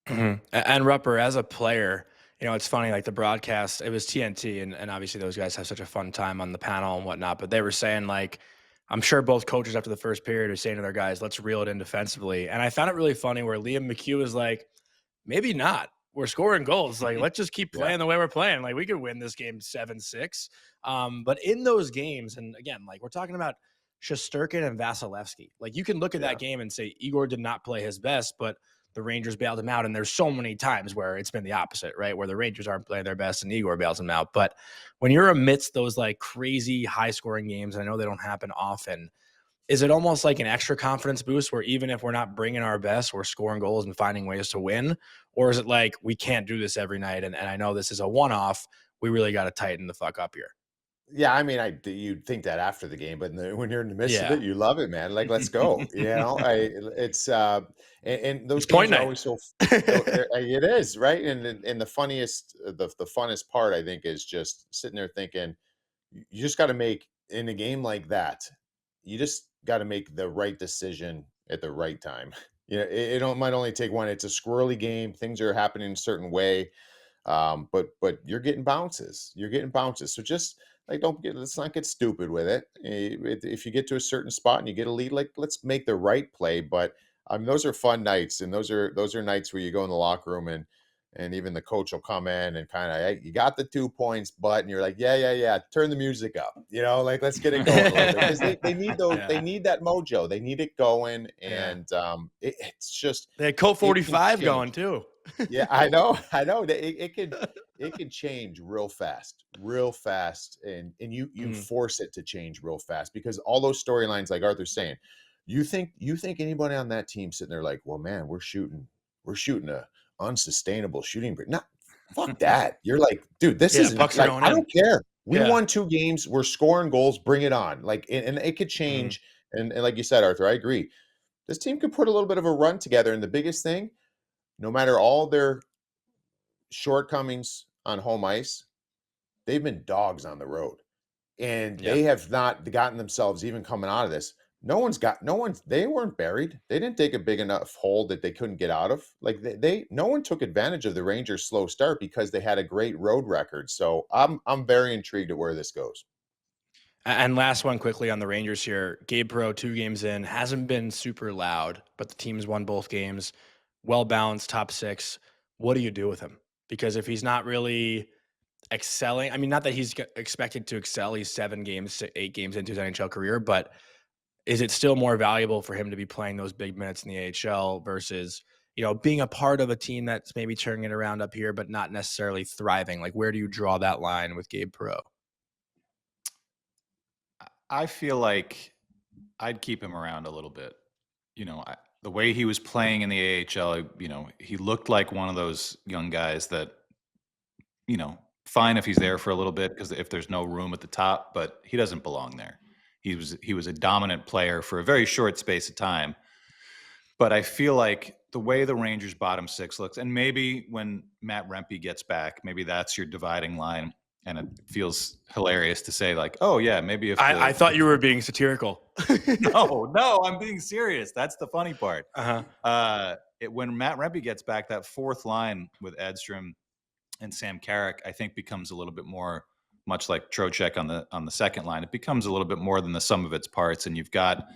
And Rupper, as a player, you know, it's funny, like the broadcast, it was TNT, and obviously those guys have such a fun time on the panel and whatnot, but they were saying, like, I'm sure both coaches after the first period are saying to their guys, let's reel it in defensively. And I found it really funny where Liam McHugh is like, maybe not. We're scoring goals. Like, let's just keep playing the way we're playing. Like, we could win this game 7-6. But in those games, and again, like we're talking about Shesterkin and Vasilevsky. Like, you can look at that game and say Igor did not play his best, but the Rangers bailed him out. And there's so many times where it's been the opposite, right? Where the Rangers aren't playing their best and Igor bails them out. But when you're amidst those like crazy high scoring games, and I know they don't happen often, is it almost like an extra confidence boost where even if we're not bringing our best, we're scoring goals and finding ways to win? Or is it like, we can't do this every night, and I know this is a one-off, we really got to tighten the fuck up here? Yeah, I mean, you'd think that after the game, but when you're in the midst of it, you love it, man. Like, let's go. You know, it's and those It's point games are night. always it is, right? And the funniest, the funnest part, I think, is just sitting there thinking, you just got to make in a game like that, you just got to make the right decision at the right time. You know, might only take one. It's a squirrely game. Things are happening in a certain way, but you're getting bounces. You're getting bounces. So just like let's not get stupid with it. If you get to a certain spot and you get a lead, like let's make the right play. But those are fun nights, and those are nights where you go in the locker room and even the coach will come in and kind of, hey, you got the 2 points, but, and you're like, yeah, turn the music up, you know, like let's get it going a little bit, because they need those, they need that mojo, they need it going, and it's just they had Colt 45 going too. Yeah, I know. It can change real fast, and you force it to change real fast, because all those storylines, like Arthur's saying, you think anybody on that team sitting there like, well, man, we're shooting a unsustainable shooting, but not fuck that. You're like, dude, this is like, I don't care. We won 2 games. We're scoring goals. Bring it on. Like, and it could change. And like you said, Arthur, I agree. This team could put a little bit of a run together. And the biggest thing, no matter all their shortcomings on home ice, they've been dogs on the road, and they have not gotten themselves, even coming out of this. They weren't buried. They didn't take a big enough hole that they couldn't get out of. Like no one took advantage of the Rangers' slow start because they had a great road record. So I'm very intrigued at where this goes. And last one quickly on the Rangers here. Gabe Perreault, 2 games in, hasn't been super loud, but the team's won both games. Well-balanced, top 6. What do you do with him? Because if he's not really excelling, I mean, not that he's expected to excel. He's 7 games to 8 games into his NHL career, but is it still more valuable for him to be playing those big minutes in the AHL versus, you know, being a part of a team that's maybe turning it around up here, but not necessarily thriving? Like, where do you draw that line with Gabe Perreault? I feel like I'd keep him around a little bit. You know, the way he was playing in the AHL, you know, he looked like one of those young guys that, you know, fine if he's there for a little bit because if there's no room at the top, but he doesn't belong there. He was a dominant player for a very short space of time. But I feel like the way the Rangers bottom 6 looks, and maybe when Matt Rempe gets back, maybe that's your dividing line. And it feels hilarious to say, like, oh, yeah, maybe if I thought you were being satirical. No, I'm being serious. That's the funny part. When Matt Rempe gets back, that 4th line with Edstrom and Sam Carrick, I think becomes a little bit more, much like Trocheck on the second line. It becomes a little bit more than the sum of its parts. And you've got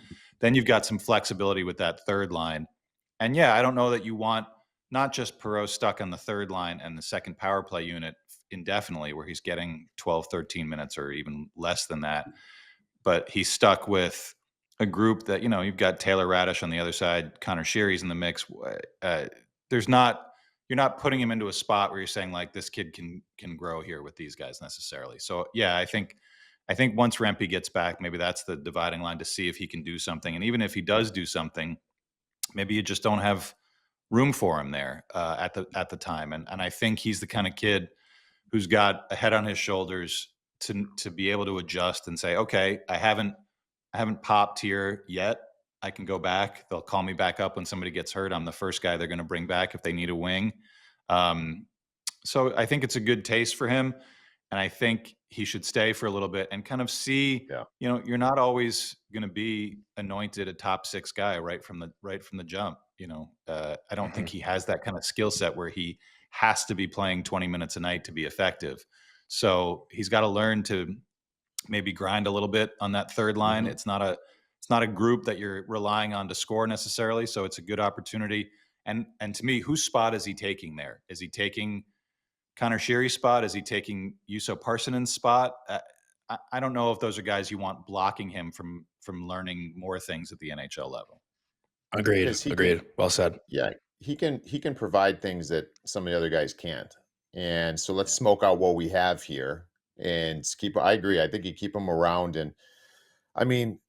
some flexibility with that 3rd line. And yeah, I don't know that you want not just Perreault stuck on the 3rd line and the second power play unit indefinitely where he's getting 12, 13 minutes or even less than that. But he's stuck with a group that, you've got Taylor Radish on the other side, Connor Sheary's in the mix. You're not putting him into a spot where you're saying like this kid can grow here with these guys necessarily. So yeah, I think once Rempe gets back, maybe that's the dividing line to see if he can do something. And even if he does do something, maybe you just don't have room for him there at the time. And I think he's the kind of kid who's got a head on his shoulders to be able to adjust and say, okay, I haven't popped here yet. I can go back. They'll call me back up when somebody gets hurt. I'm the first guy they're going to bring back if they need a wing. So I think it's a good taste for him. And I think he should stay for a little bit and kind of see, you're not always going to be anointed a top 6 guy right from the jump. I don't think he has that kind of skill set where he has to be playing 20 minutes a night to be effective. So he's got to learn to maybe grind a little bit on that third line. It's not a group that you're relying on to score necessarily. So it's a good opportunity. And to me, whose spot is he taking there? Is he taking Connor Sheary's spot? Is he taking Juuso Parsonen's spot? I don't know if those are guys you want blocking him from learning more things at the NHL level. Agreed. Well said. Yeah, he can provide things that some of the other guys can't. And so let's smoke out what we have here and I agree. I think you keep him around. And I mean,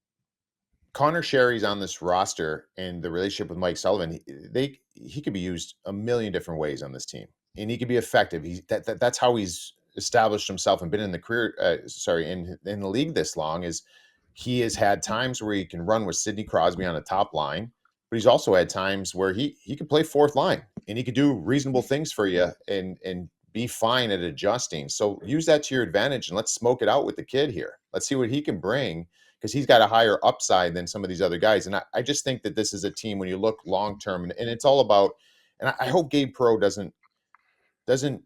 Connor Sheary's on this roster, and the relationship with Mike Sullivan, he could be used a million different ways on this team, and he could be effective. That's how he's established himself and been in the career. In the league this long, is he has had times where he can run with Sidney Crosby on the top line, but he's also had times where he could play fourth line and he could do reasonable things for you and be fine at adjusting. So use that to your advantage and let's smoke it out with the kid here. Let's see what he can bring, because he's got a higher upside than some of these other guys. And I just think that this is a team, when you look long-term, and it's all about, and I hope Gabe Perreault doesn't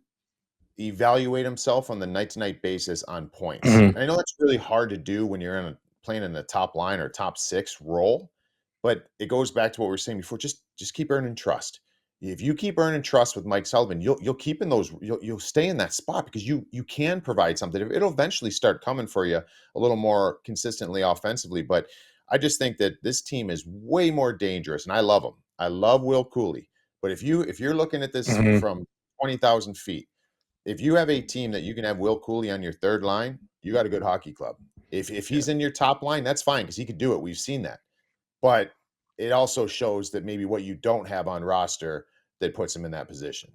evaluate himself on the night-to-night basis on points. And I know that's really hard to do when you're playing in the top line or top 6 role, but it goes back to what we were saying before. Just keep earning trust. If you keep earning trust with Mike Sullivan, you'll keep in those. You'll stay in that spot because you can provide something. It'll eventually start coming for you a little more consistently offensively. But I just think that this team is way more dangerous, and I love them. I love Will Cooley. But if you're looking at this from 20,000 feet, if you have a team that you can have Will Cooley on your third line, you got a good hockey club. If he's in your top line, that's fine because he could do it. We've seen that. But it also shows that maybe what you don't have on roster that puts him in that position.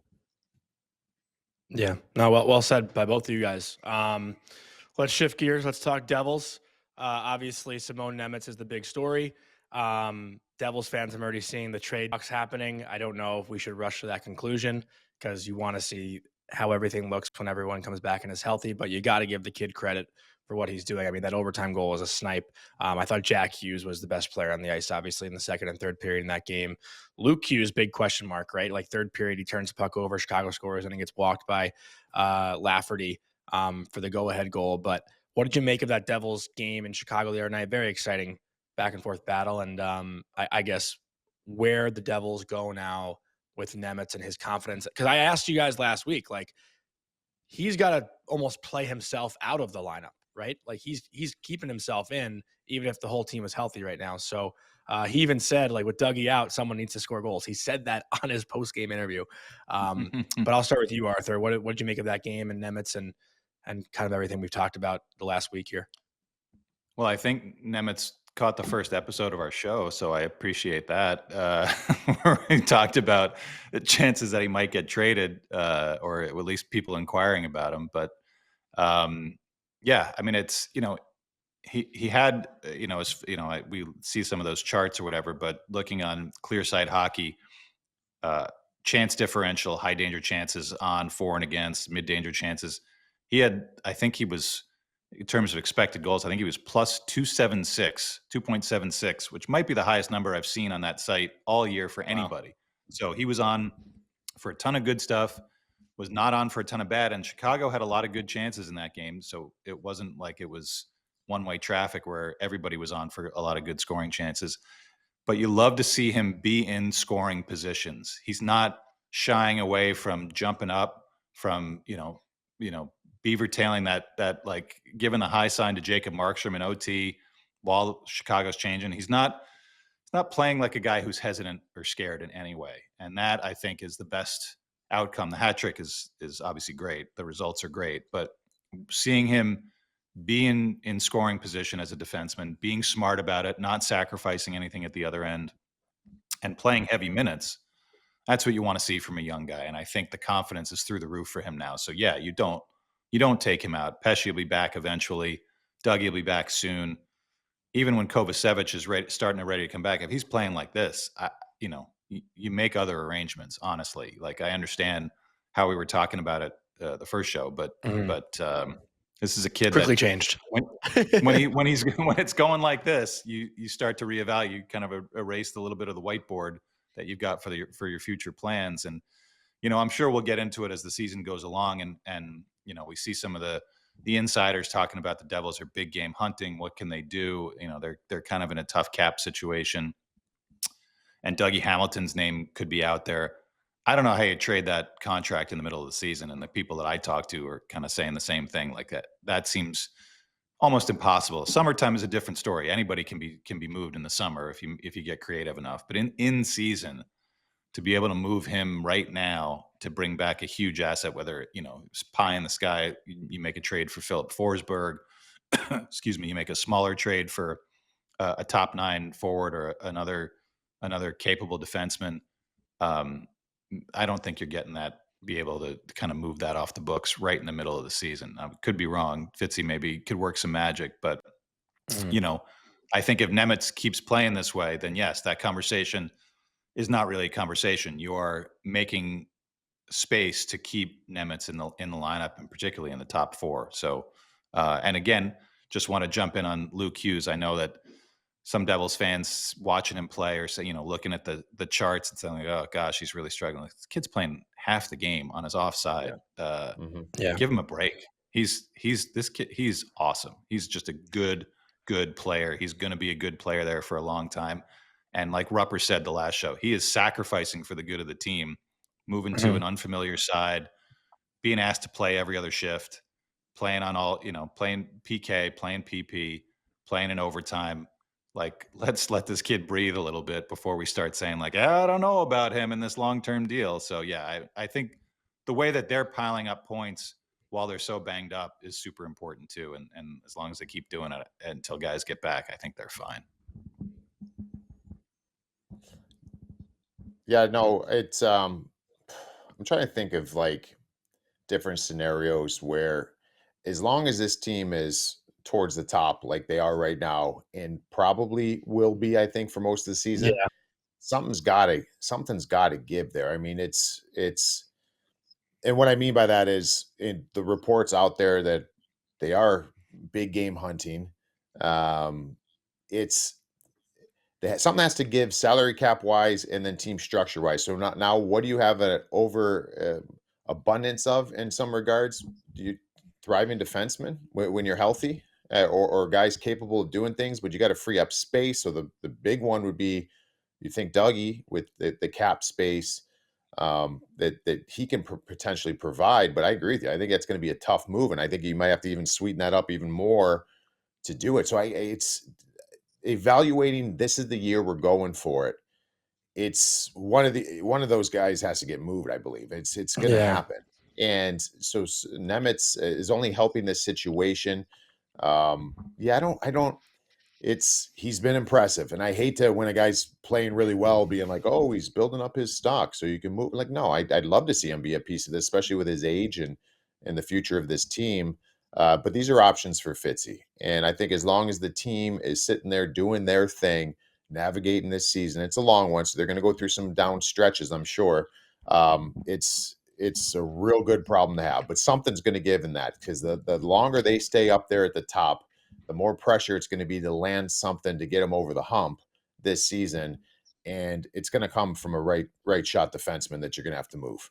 Yeah. No, well said by both of you guys. Let's shift gears. Let's talk Devils. Obviously, Shimon Nemec is the big story. Devils fans, I'm already seeing the trade talks happening. I don't know if we should rush to that conclusion because you want to see how everything looks when everyone comes back and is healthy, but you got to give the kid credit for what he's doing. I mean, that overtime goal was a snipe. I thought Jack Hughes was the best player on the ice, obviously, in the second and third period in that game. Luke Hughes, big question mark, right? Like third period, he turns the puck over, Chicago scores, and he gets blocked by Lafferty for the go-ahead goal. But what did you make of that Devils game in Chicago the other night? Very exciting back-and-forth battle. And I guess where the Devils go now with Nemec and his confidence. Because I asked you guys last week, like, he's got to almost play himself out of the lineup, right? Like he's keeping himself in, even if the whole team is healthy right now. So he even said, like, with Dougie out, someone needs to score goals. He said that on his post-game interview. But I'll start with you, Arthur. What did you make of that game and Nemec and kind of everything we've talked about the last week here? Well, I think Nemec caught the first episode of our show, so I appreciate that. We talked about the chances that he might get traded, or at least people inquiring about him. But yeah, I mean, it's, he had, we see some of those charts or whatever, but looking on Clear Side Hockey, chance differential, high danger chances on, for and against, mid danger chances. He had, I think he was, in terms of expected goals, I think he was plus 2.76, which might be the highest number I've seen on that site all year for anybody. Wow. So he was on for a ton of good stuff, was not on for a ton of bad. And Chicago had a lot of good chances in that game. So it wasn't like it was one-way traffic where everybody was on for a lot of good scoring chances. But you love to see him be in scoring positions. He's not shying away from jumping up from, beaver tailing that like giving the high sign to Jacob Markstrom in OT while Chicago's changing. He's not playing like a guy who's hesitant or scared in any way. And that, I think, is the best outcome. The hat trick is obviously great. The results are great, but seeing him being in scoring position as a defenseman, being smart about it, not sacrificing anything at the other end, and playing heavy minutes, that's what you want to see from a young guy. And I think the confidence is through the roof for him now. So yeah, you don't take him out. Pesce will be back eventually. Dougie will be back soon. Even when Kovacevic is ready to come back, if he's playing like this, you make other arrangements. Honestly, like I understand how we were talking about it the first show, but this is a kid quickly that changed. when it's going like this, you start to reevaluate. You kind of erase a little bit of the whiteboard that you've got for your future plans. And I'm sure we'll get into it as the season goes along, and we see some of the insiders talking about the Devils are big game hunting. What can they do? They're kind of in a tough cap situation, and Dougie Hamilton's name could be out there. I don't know how you trade that contract in the middle of the season, and the people that I talk to are kind of saying the same thing. Like that seems almost impossible. Summertime is a different story. Anybody can be moved in the summer if you get creative enough. But in season, to be able to move him right now to bring back a huge asset, whether it's pie in the sky, you make a trade for Philip Forsberg, excuse me, you make a smaller trade for a top 9 forward or another capable defenseman. I don't think you're getting that, be able to kind of move that off the books right in the middle of the season. I could be wrong. Fitzy maybe could work some magic, but I think if Nemec keeps playing this way, then yes, that conversation is not really a conversation. You are making space to keep Nemec in the lineup, and particularly in the top 4. So, and again, just want to jump in on Luke Hughes. I know that some Devils fans watching him play or say, looking at the charts and saying, like, oh gosh, he's really struggling. This kid's playing half the game on his offside. Give him a break. This kid. He's awesome. He's just a good player. He's going to be a good player there for a long time. And like Rupper said the last show, he is sacrificing for the good of the team, moving to an unfamiliar side, being asked to play every other shift, playing on all, playing PK, playing PP, playing in overtime. Like, let's let this kid breathe a little bit before we start saying like, I don't know about him in this long-term deal. So yeah, I think the way that they're piling up points while they're so banged up is super important too. And as long as they keep doing it until guys get back, I think they're fine. Yeah, no, it's I'm trying to think of like different scenarios where, as long as this team is towards the top like they are right now, and probably will be, I think, for most of the season, something's got to give there. I mean, it's and what I mean by that is, in the reports out there that they are big game hunting, it's something has to give, salary cap wise, and then team structure wise. So not now, what do you have an over abundance of in some regards? Do you thriving defensemen when you're healthy, or guys capable of doing things? But you got to free up space. So the big one would be, you think Dougie with the cap space that he can potentially provide. But I agree with you. I think that's going to be a tough move, and I think you might have to even sweeten that up even more to do it. So it's evaluating, this is the year we're going for it. It's one of those guys has to get moved. I believe it's going to happen. And so Nemec is only helping this situation. I don't. He's been impressive, and I hate to, when a guy's playing really well, being like, oh, he's building up his stock so you can move. Like, no, I'd love to see him be a piece of this, especially with his age and the future of this team. But these are options for Fitzy, and I think as long as the team is sitting there doing their thing, navigating this season, it's a long one, so they're going to go through some down stretches, I'm sure. It's a real good problem to have, but something's going to give in that, because the longer they stay up there at the top, the more pressure it's going to be to land something to get them over the hump this season. And it's going to come from a right shot defenseman that you're going to have to move.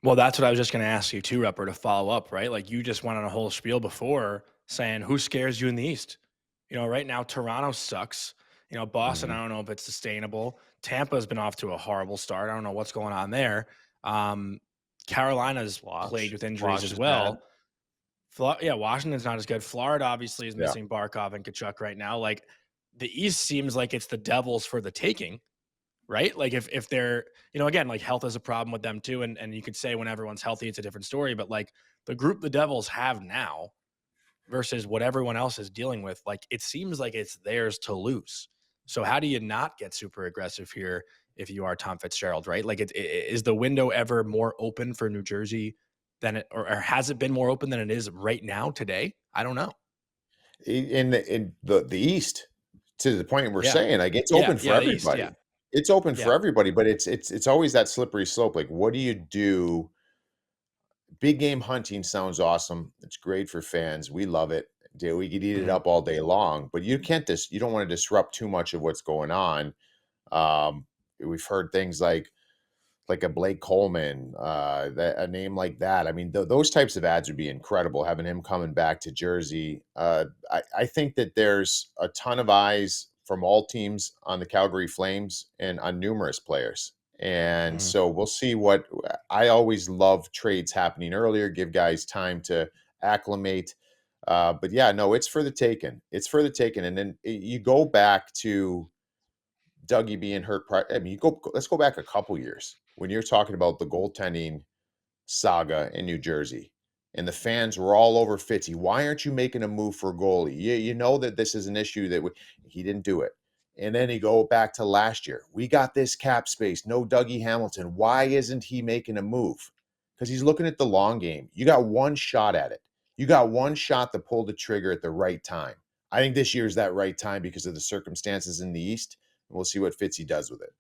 Well, that's what I was just going to ask you too, Rupper, to follow up, right? Like, you just went on a whole spiel before saying, who scares you in the East? Right now, Toronto sucks. Boston, I don't know if it's sustainable. Tampa's been off to a horrible start. I don't know what's going on there. Carolina's plagued with injuries as is well. Washington's not as good. Florida obviously is missing Barkov and Kachuk right now. Like, the East seems like it's the Devils for the taking, right? Like, if they're, again, like, health is a problem with them too. And you could say when everyone's healthy, it's a different story. But like, the group the Devils have now versus what everyone else is dealing with, like, it seems like it's theirs to lose. So how do you not get super aggressive here if you are Tom Fitzgerald, right? Like, is the window ever more open for New Jersey than it, or has it been more open than it is right now today? I don't know. In the East, to the point we're Yeah. saying, like, it's Yeah, open for yeah, the East, everybody. yeah. It's open for Yeah. everybody, but it's always that slippery slope. Like, what do you do? Big game hunting sounds awesome. It's great for fans. We love it. We could eat it Mhm. up all day long, but you don't want to disrupt too much of what's going on. We've heard things like a Blake Coleman, a name like that. I mean, those types of ads would be incredible. Having him coming back to Jersey, I think that there's a ton of eyes from all teams on the Calgary Flames and on numerous players. And Mhm. so we'll see what. I always love trades happening earlier, give guys time to acclimate. But yeah, no, it's for the taking. It's for the taking. And then you go back to Dougie being hurt. I mean, let's go back a couple years when you're talking about the goaltending saga in New Jersey, and the fans were all over Fitzy. Why aren't you making a move for a goalie? You know that this is an issue that he didn't do it. And then you go back to last year. We got this cap space. No Dougie Hamilton. Why isn't he making a move? Because he's looking at the long game. You got one shot at it. You got one shot to pull the trigger at the right time. I think this year is that right time because of the circumstances in the East. We'll see what Fitzy does with it.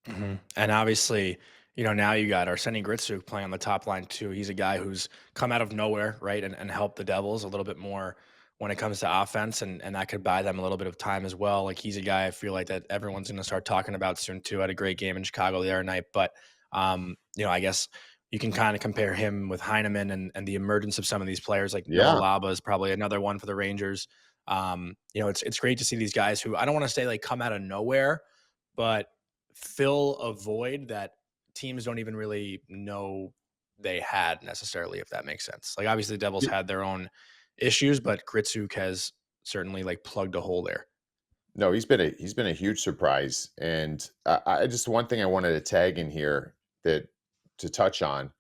Mhm. And obviously, now you got Arseny Gritsuk playing on the top line too. He's a guy who's come out of nowhere, right, and helped the Devils a little bit more when it comes to offense, and that could buy them a little bit of time as well. Like, he's a guy I feel like that everyone's going to start talking about soon too. Had a great game in Chicago the other night, but I guess you can kind of compare him with Heineman and the emergence of some of these players. Like, Noah Yeah. Laba is probably another one for the Rangers. It's great to see these guys who, I don't want to say like come out of nowhere, but fill a void that teams don't even really know they had necessarily, if that makes sense. Like, obviously the Devils had their own issues, but Gritsuk has certainly like plugged a hole there. No, he's been a huge surprise, and I just one thing I wanted to tag in here that to touch on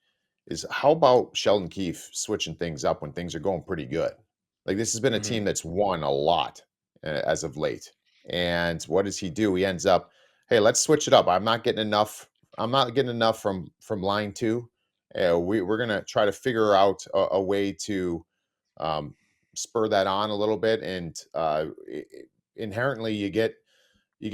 is how about Sheldon Keefe switching things up when things are going pretty good? Like, this has been a Mhm. team that's won a lot as of late, and what does he do? He ends up, hey, let's switch it up. I'm not getting enough. I'm not getting enough from line two. We're gonna try to figure out a way to um, spur that on a little bit, and inherently you get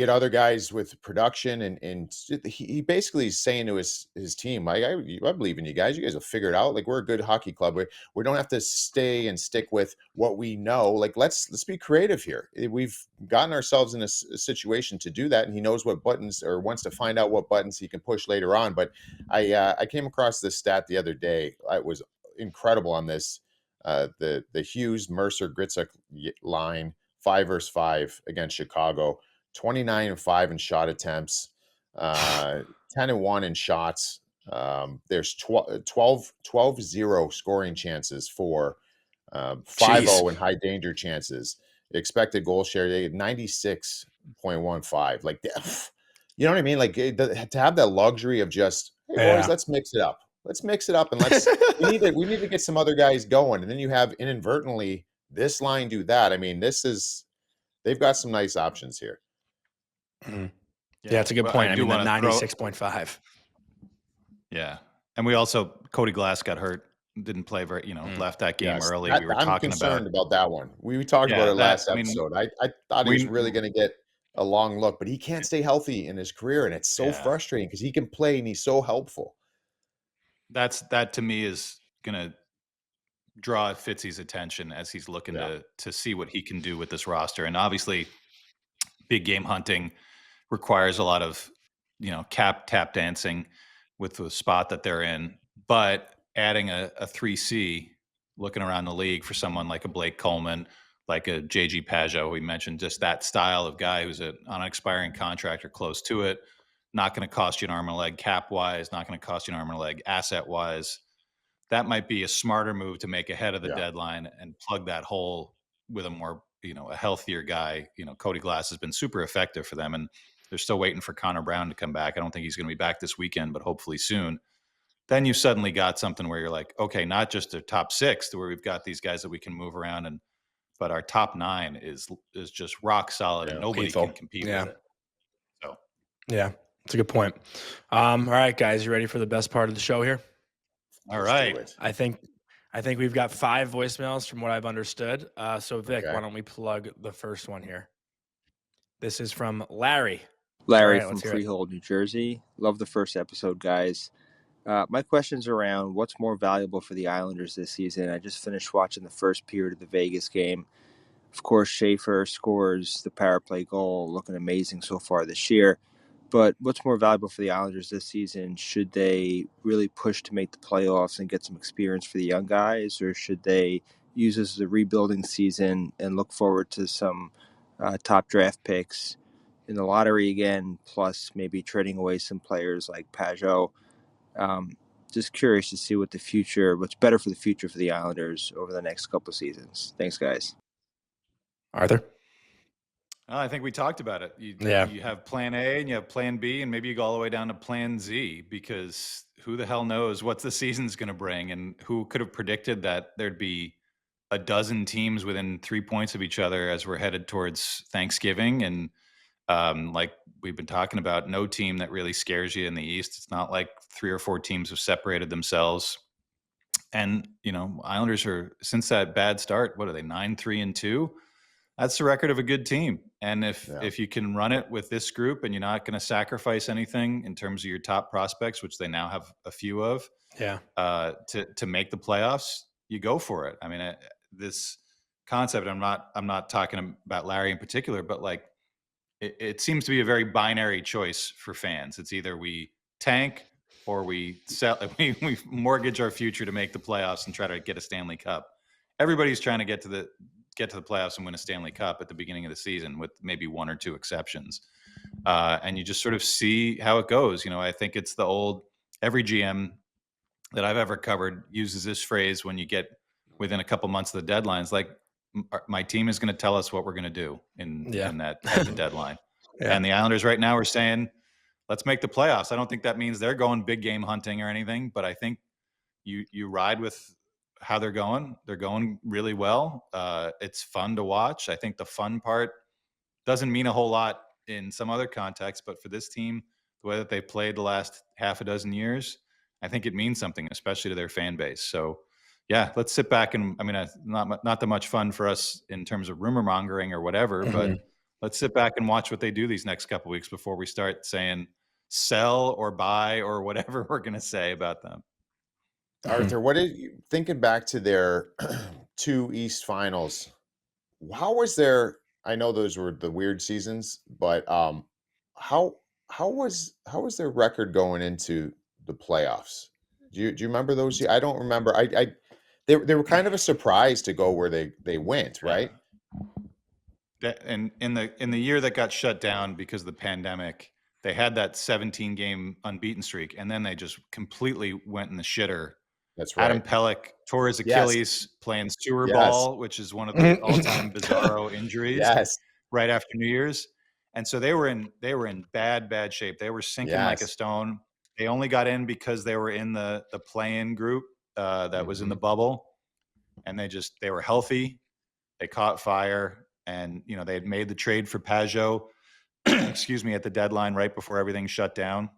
other guys with production, and he basically is saying to his team, I believe in you guys. You guys will figure it out. Like, we're a good hockey club. We don't have to stay and stick with what we know. Like, let's be creative here. We've gotten ourselves in a situation to do that, and he knows what buttons, or wants to find out what buttons he can push later on. But I came across this stat the other day. It was incredible on this. The Hughes Mercer Gritsuk line 5-5 against Chicago. 29-5 in shot attempts, 10-1 in shots. There's 12-0 scoring chances for 5-0 in high danger chances. Expected goal share, they had 96.15. Like, you know what I mean? Like, to have that luxury of just, hey boys, Yeah. let's mix it up. Let's mix it up, and we need to get some other guys going. And then you have inadvertently this line do that. I mean, they've got some nice options here. Mhm. Yeah, it's a good point. I mean, that 96.5. Yeah. And we also, Cody Glass got hurt, didn't play left that game Yes, early. We were I'm talking concerned about that one. We talked about yeah, it last I mean, episode. I thought he was we, really going to get a long look, but he can't stay healthy in his career, and it's so yeah, frustrating because he can play and he's so helpful. that to me is going to draw Fitzy's attention as he's looking to see what he can do with this roster. And obviously, big game hunting requires a lot of tap dancing with the spot that they're in, but adding a 3C, looking around the league for someone like a Blake Coleman, like a J-G Pageau, we mentioned, just that style of guy who's on an expiring contract or close to it, not going to cost you an arm and a leg cap wise, not going to cost you an arm and a leg asset wise. That might be a smarter move to make ahead of the deadline and plug that hole with a more, a healthier guy. Cody Glass has been super effective for them, and they're still waiting for Connor Brown to come back. I don't think he's going to be back this weekend, but hopefully soon. Then you suddenly got something where you're like, okay, not just a top 6 to where we've got these guys that we can move around, but our top 9 is just rock solid and nobody Lethal. can compete with it. So yeah, that's a good point. All right, guys, you ready for the best part of the show here? All right. I think we've got 5 voicemails from what I've understood. So Vic, why don't we plug the first one here? This is from Larry. Larry from Freehold, New Jersey. Love the first episode, guys. My question's around what's more valuable for the Islanders this season. I just finished watching the first period of the Vegas game. Of course, Schaefer scores the power play goal, looking amazing so far this year. But what's more valuable for the Islanders this season? Should they really push to make the playoffs and get some experience for the young guys, or should they use this as a rebuilding season and look forward to some top draft picks in the lottery again, plus maybe trading away some players like Pageau? Just curious to see what's better for the future for the Islanders over the next couple of seasons. Thanks, guys. Arthur? I think we talked about it. You have plan A and you have plan B, and maybe you go all the way down to plan Z, because who the hell knows what the season's going to bring, and who could have predicted that there'd be a dozen teams within 3 points of each other as we're headed towards Thanksgiving. And like we've been talking about, no team that really scares you in the East. It's not like 3 or 4 teams have separated themselves. And, Islanders are, since that bad start, what are they, 9-3-2? That's the record of a good team. And if you can run it with this group and you're not going to sacrifice anything in terms of your top prospects, which they now have a few of, to make the playoffs, you go for it. I mean, this concept, I'm not talking about Larry in particular, but like it seems to be a very binary choice for fans. It's either we tank or we sell, we mortgage our future to make the playoffs and try to get a Stanley Cup. Everybody's trying to get to the playoffs and win a Stanley Cup at the beginning of the season, with maybe 1 or 2 exceptions. And you just sort of see how it goes. I think it's the old, every GM that I've ever covered uses this phrase when you get within a couple months of the deadlines, like, my team is going to tell us what we're going to do in that at the deadline. And the Islanders right now are saying, let's make the playoffs. I don't think that means they're going big game hunting or anything, but I think you ride with how they're going. They're going really well. It's fun to watch. I think the fun part doesn't mean a whole lot in some other contexts, but for this team, the way that they played the last half a dozen years, I think it means something, especially to their fan base. So yeah, let's sit back and, I mean, not that much fun for us in terms of rumor mongering or whatever, but let's sit back and watch what they do these next couple of weeks before we start saying sell or buy or whatever we're going to say about them. Arthur, what did you thinking back to their 2 East finals? How was I know those were the weird seasons, but how was their record going into the playoffs? Do you remember those? I don't remember. They were kind of a surprise to go where they went, right? And in the year that got shut down because of the pandemic, they had that 17-game unbeaten streak, and then they just completely went in the shitter. That's right. Adam Pelech tore his Achilles playing sewer ball, which is one of the all-time bizarro injuries. Right after New Year's, and so they were in bad shape. They were sinking like a stone. They only got in because they were in the play-in group that was in the bubble, and they were healthy. They caught fire, and they had made the trade for Pageau, excuse me, at the deadline right before everything shut down.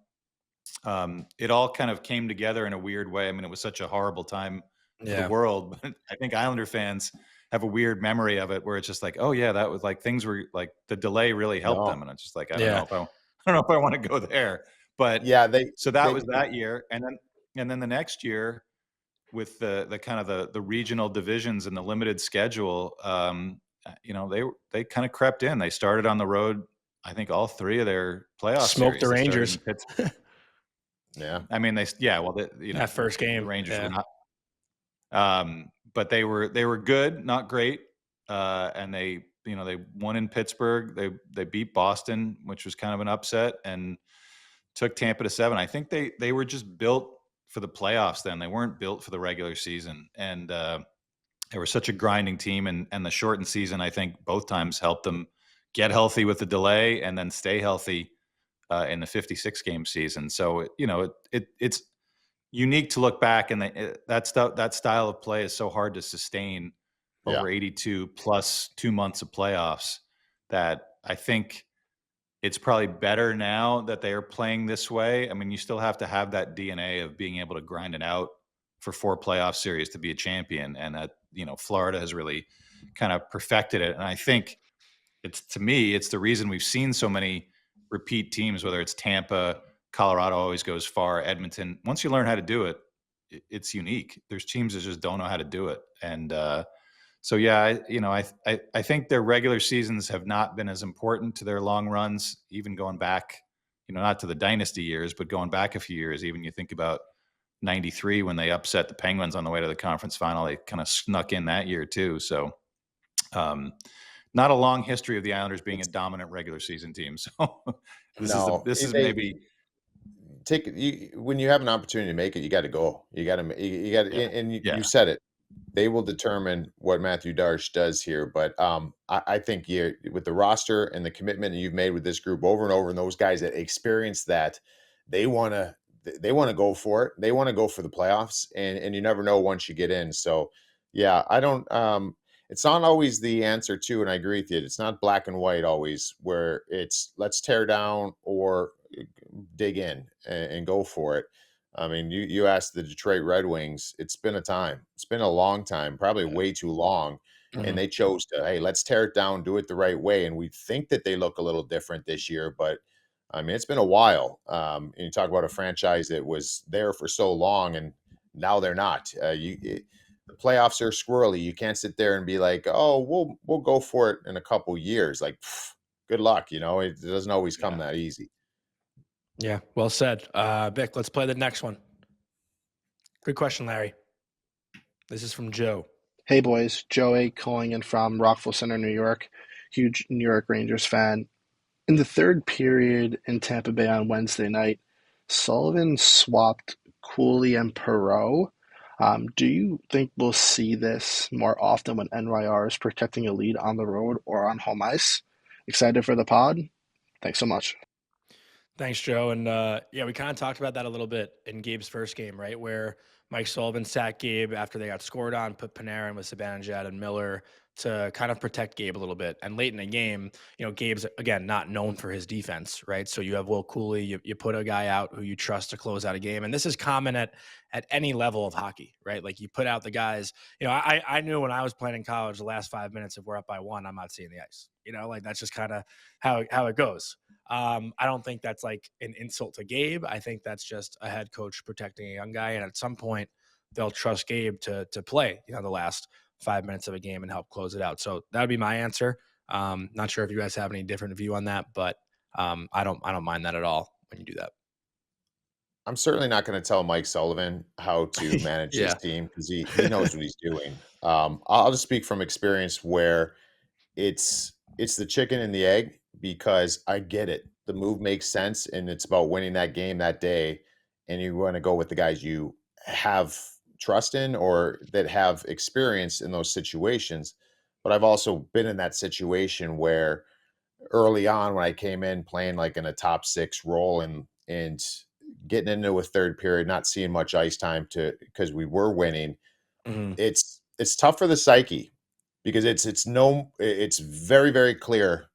It all kind of came together in a weird way. I mean, it was such a horrible time for the world, but I think Islander fans have a weird memory of it where it's just like, oh yeah, that was like, things were like, the delay really helped them. And it's just like, I don't know if I want to go there, but so that was that year. And then the next year with the kind of the regional divisions and the limited schedule, they kind of crept in. They started on the road. I think all 3 of their playoff smoked the Rangers. I mean, that first game, the Rangers were not, but they were good, not great. And they won in Pittsburgh. They beat Boston, which was kind of an upset. And took Tampa to 7. I think they were just built for the playoffs then. They weren't built for the regular season. And they were such a grinding team. And the shortened season, I think both times helped them get healthy with the delay and then stay healthy in the 56-game season. So, it's unique to look back, and that style of play is so hard to sustain over 82 plus 2 months of playoffs that I think it's probably better now that they are playing this way. I mean, you still have to have that DNA of being able to grind it out for 4 playoff series to be a champion. And that, Florida has really kind of perfected it. And I think to me, it's the reason we've seen so many repeat teams, whether it's Tampa, Colorado always goes far, Edmonton. Once you learn how to do it, it's unique. There's teams that just don't know how to do it. And, so yeah, I think their regular seasons have not been as important to their long runs, even going back, not to the dynasty years, but going back a few years. Even you think about 93 when they upset the Penguins on the way to the conference final, they kind of snuck in that year too. So not a long history of the Islanders being a dominant regular season team. So this is maybe when you have an opportunity to make it, you got to go. You got to, and you said it. They will determine what Mathieu Darche does here. But I think with the roster and the commitment you've made with this group over and over, and those guys that experience that, they want to go for it. They want to go for the playoffs, and you never know once you get in. So yeah, I don't. It's not always the answer too, and I agree with you. It's not black and white always, where it's let's tear down or dig in and go for it. I mean, you asked the Detroit Red Wings, it's been a time. It's been a long time, probably way too long. Mhm. And they chose to, hey, let's tear it down, do it the right way. And we think that they look a little different this year, but I mean, it's been a while. And you talk about a franchise that was there for so long and now they're not. The playoffs are squirrely. You can't sit there and be like, oh, we'll go for it in a couple years. Like, good luck. It doesn't always come that easy. Yeah, well said. Vic, let's play the next one. Good question, Larry. This is from Joe. Hey, boys. Joey calling in from Rockville Center, New York. Huge New York Rangers fan. In the third period in Tampa Bay on Wednesday night, Sullivan swapped Cooley and Perreault. Do you think we'll see this more often when NYR is protecting a lead on the road or on home ice? Excited for the pod? Thanks so much. Thanks, Joe. And we kind of talked about that a little bit in Gabe's first game, right? Where Mike Sullivan sat Gabe after they got scored on, put Panarin with Zibanejad and Miller to kind of protect Gabe a little bit. And late in the game, Gabe's, again, not known for his defense, right? So you have Will Cooley, you put a guy out who you trust to close out a game. And this is common at any level of hockey, right? Like you put out the guys, I knew when I was playing in college, the last 5 minutes, if we're up by 1, I'm not seeing the ice, that's just kind of how it goes. I don't think that's like an insult to Gabe. I think that's just a head coach protecting a young guy. And at some point they'll trust Gabe to play, the last 5 minutes of a game and help close it out. So that would be my answer. Not sure if you guys have any different view on that, but I don't mind that at all when you do that. I'm certainly not going to tell Mike Sullivan how to manage his team because he knows what he's doing. I'll just speak from experience where it's the chicken and the egg, because I get it. The move makes sense, and it's about winning that game that day, and you want to go with the guys you have trust in or that have experience in those situations. But I've also been in that situation where early on when I came in playing like in a top 6 role and getting into a third period, not seeing much ice time because we were winning. Mm-hmm. It's tough for the psyche because it's very, very clear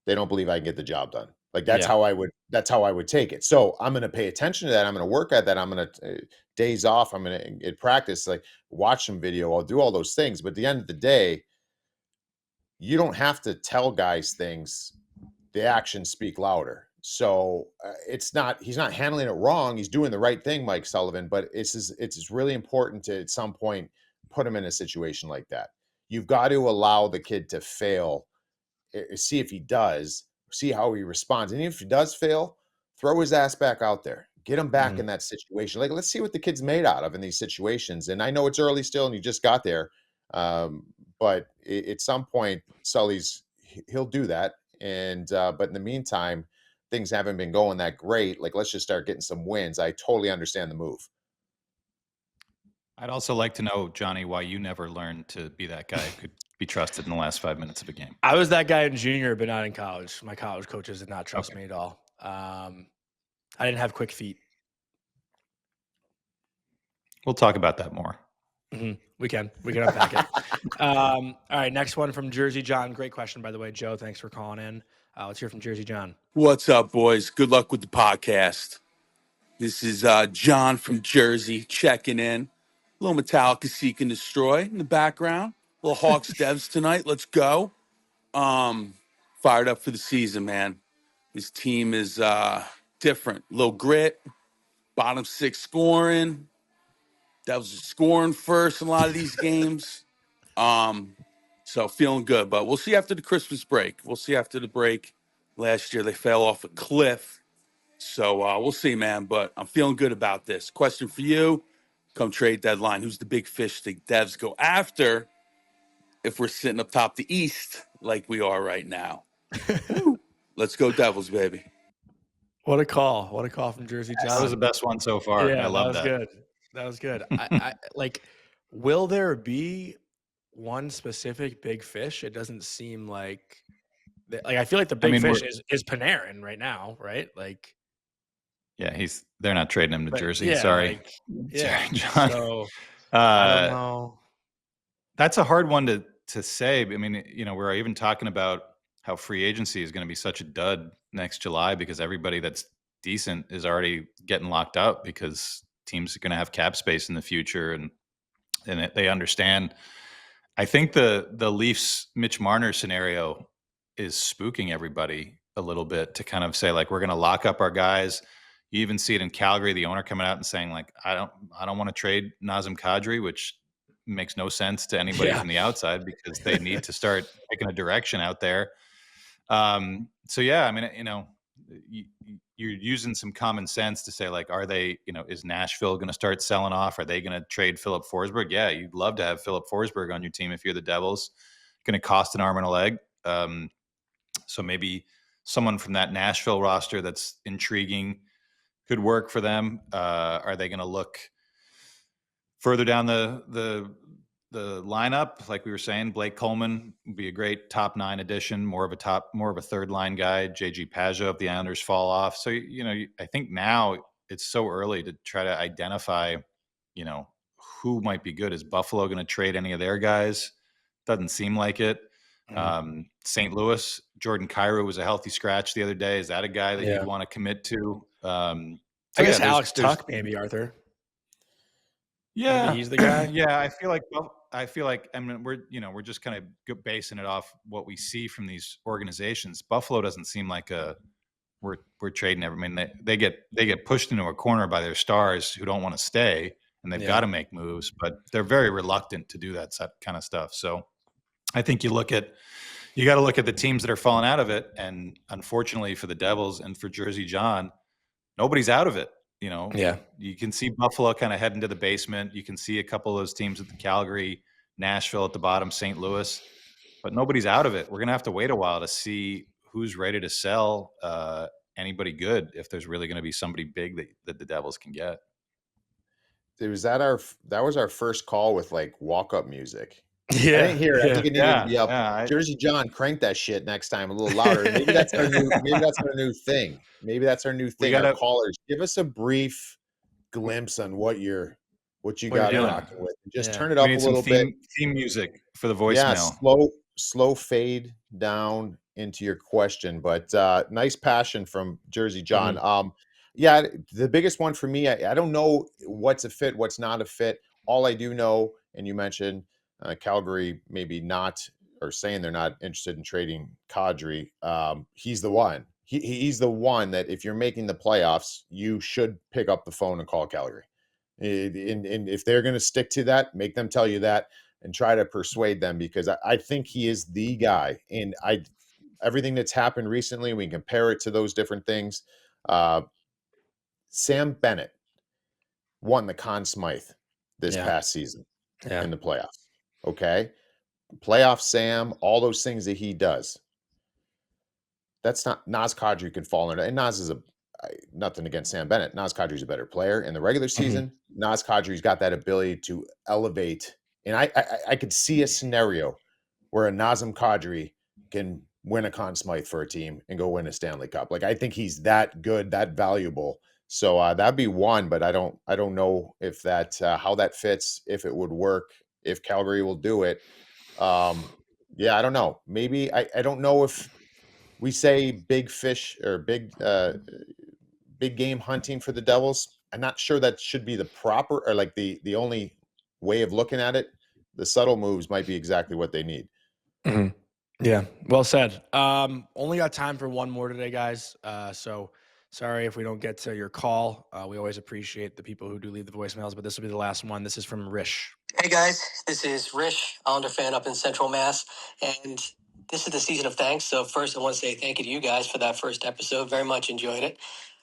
they don't believe I can get the job done. Like that's how I would take it. So I'm going to pay attention to that. I'm going to work at that. I'm going to days off. I'm going to get practice, like watch some video. I'll do all those things. But at the end of the day, you don't have to tell guys things. The actions speak louder. So he's not handling it wrong. He's doing the right thing, Mike Sullivan, but it's really important to at some point put him in a situation like that. You've got to allow the kid to fail, see if he does, see how he responds. And if he does fail, throw his ass back out there, get him back in that situation. Like, let's see what the kid's made out of in these situations. And I know it's early still and you just got there. But at some point, he'll do that. And, but in the meantime, things haven't been going that great. Like, let's just start getting some wins. I totally understand the move. I'd also like to know, Johnny, why you never learned to be that guy who could be trusted in the last 5 minutes of a game. I was that guy in junior, but not in college. My college coaches did not trust me at all. I didn't have quick feet. We'll talk about that more. Mm-hmm. We can unpack it. All right, next one from Jersey John. Great question, by the way, Joe. Thanks for calling in. Let's hear from Jersey John. What's up, boys? Good luck with the podcast. This is John from Jersey checking in. A little Metallica Seek and Destroy in the background. A little Hawks Devs tonight. Let's go. Fired up for the season, man. This team is different. Little grit. Bottom six scoring. Devils are scoring first in a lot of these games. So feeling good. But we'll see after the Christmas break. Last year they fell off a cliff. So we'll see, man. But I'm feeling good about this. Question for you. Come trade deadline. Who's the big fish the Devs go after if we're sitting up top the East like we are right now? Let's go Devils, baby. What a call. What a call from Jersey John. That was the best one so far. Yeah, I love that. Good. That was good. I like, will there be one specific big fish? It doesn't seem like I feel like the big fish is Panarin right now, right? Like, yeah, they're not trading him to Jersey. Yeah, Sorry. Sorry, John. So I don't know. That's a hard one to say. I mean, we're even talking about how free agency is going to be such a dud next July because everybody that's decent is already getting locked up because teams are going to have cap space in the future and they understand. I think the Leafs Mitch Marner scenario is spooking everybody a little bit to kind of say, like, we're going to lock up our guys. You even see it in Calgary, the owner coming out and saying, like, I don't want to trade Nazem Kadri, which makes no sense to anybody from the outside because they need to start taking a direction out there. So yeah, I mean, you're using some common sense to say, like, are they, is Nashville going to start selling off? Are they going to trade Philip Forsberg? Yeah, you'd love to have Philip Forsberg on your team if you're the Devils. Going to cost an arm and a leg. So maybe someone from that Nashville roster that's intriguing could work for them. Are they going to look further down the lineup? Like we were saying, Blake Coleman would be a great top 9 addition, more of a third line guy. J-G Pageau if the Islanders fall off. So, I think now it's so early to try to identify, who might be good. Is Buffalo going to trade any of their guys? Doesn't seem like it. St. Louis, Jordan Kyrou was a healthy scratch the other day. Is that a guy that you'd want to commit to? I guess Alex Tuck, maybe, Arthur. Yeah, maybe he's the guy. Yeah, I feel like I mean we're just kind of basing it off what we see from these organizations. Buffalo doesn't seem like we're trading I mean they get pushed into a corner by their stars who don't want to stay and they've got to make moves, but they're very reluctant to do that kind of stuff. So I think you got to look at the teams that are falling out of it, and unfortunately for the Devils and for Jersey John, nobody's out of it. You can see Buffalo kind of heading to the basement. You can see a couple of those teams at the Calgary, Nashville at the bottom, St. Louis, but nobody's out of it. We're going to have to wait a while to see who's ready to sell anybody good, if there's really going to be somebody big that the Devils can get. That was our first call with like walk-up music. Yeah, I didn't hear it. I think it needed to be up. Yeah, Jersey John, crank that shit next time a little louder. Maybe that's our new. Maybe that's our new thing. Maybe that's our new thing. Our callers, give us a brief glimpse on what you got rocking with. Just turn it up a little bit. Theme music for the voicemail. Yeah, slow fade down into your question, but nice passion from Jersey John. Yeah, the biggest one for me, I don't know what's a fit, what's not a fit. All I do know, and you mentioned. Calgary maybe not, or saying they're not interested in trading Kadri. He's the one. He's the one that if you're making the playoffs, you should pick up the phone and call Calgary. And if they're going to stick to that, make them tell you that and try to persuade them, because I think he is the guy. And everything that's happened recently, we can compare it to those different things. Sam Bennett won the Conn Smythe this past season in the playoffs. Okay. Playoff Sam, all those things that he does. that's not Naz Kadri can fall into, and Naz is nothing against Sam Bennett. Naz Kadri's a better player in the regular season. Naz Kadri's got that ability to elevate, and I could see a scenario where a Nazem Kadri can win a Conn Smythe for a team and go win a Stanley Cup. Like, I think he's that good, that valuable. So that'd be one, but I don't know if that how that fits, if it would work, if Calgary will do it. Yeah, I don't know. Maybe I don't know if we say big fish or big game hunting for the Devils. I'm not sure that should be the proper, or like the only way of looking at it. The subtle moves might be exactly what they need. Yeah, well said. Only got time for one more today, guys. So sorry if we don't get to your call. We always appreciate the people who do leave the voicemails, but this will be the last one. This is from Rish. Hey guys, this is Rish, Islander fan up in Central Mass, and this is the season of thanks. So first I want to say thank you to you guys for that first episode. Very much enjoyed it.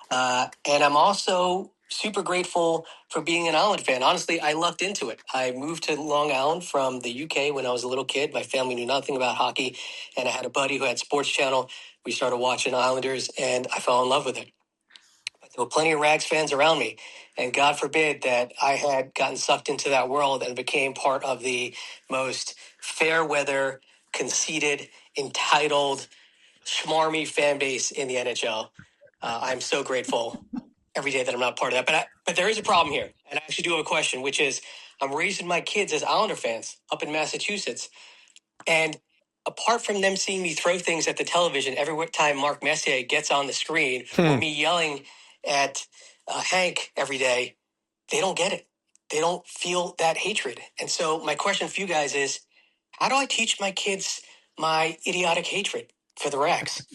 And I'm also super grateful for being an Island fan. Honestly, I lucked into it. I moved to Long Island from the UK when I was a little kid. My family knew nothing about hockey, and I had a buddy who had Sports Channel. We started watching Islanders, and I fell in love with it. But there were plenty of Rags fans around me, and God forbid that I had gotten sucked into that world and became part of the most fair weather, conceited, entitled, schmarmy fan base in the NHL. I'm so grateful every day that I'm not part of that. But there is a problem here, and I actually do have a question, which is I'm raising my kids as Islander fans up in Massachusetts, and apart from them seeing me throw things at the television every time Mark Messier gets on the screen, or me yelling at Hank every day, they don't get it. They don't feel that hatred. And so my question for you guys is, how do I teach my kids my idiotic hatred for the Rags?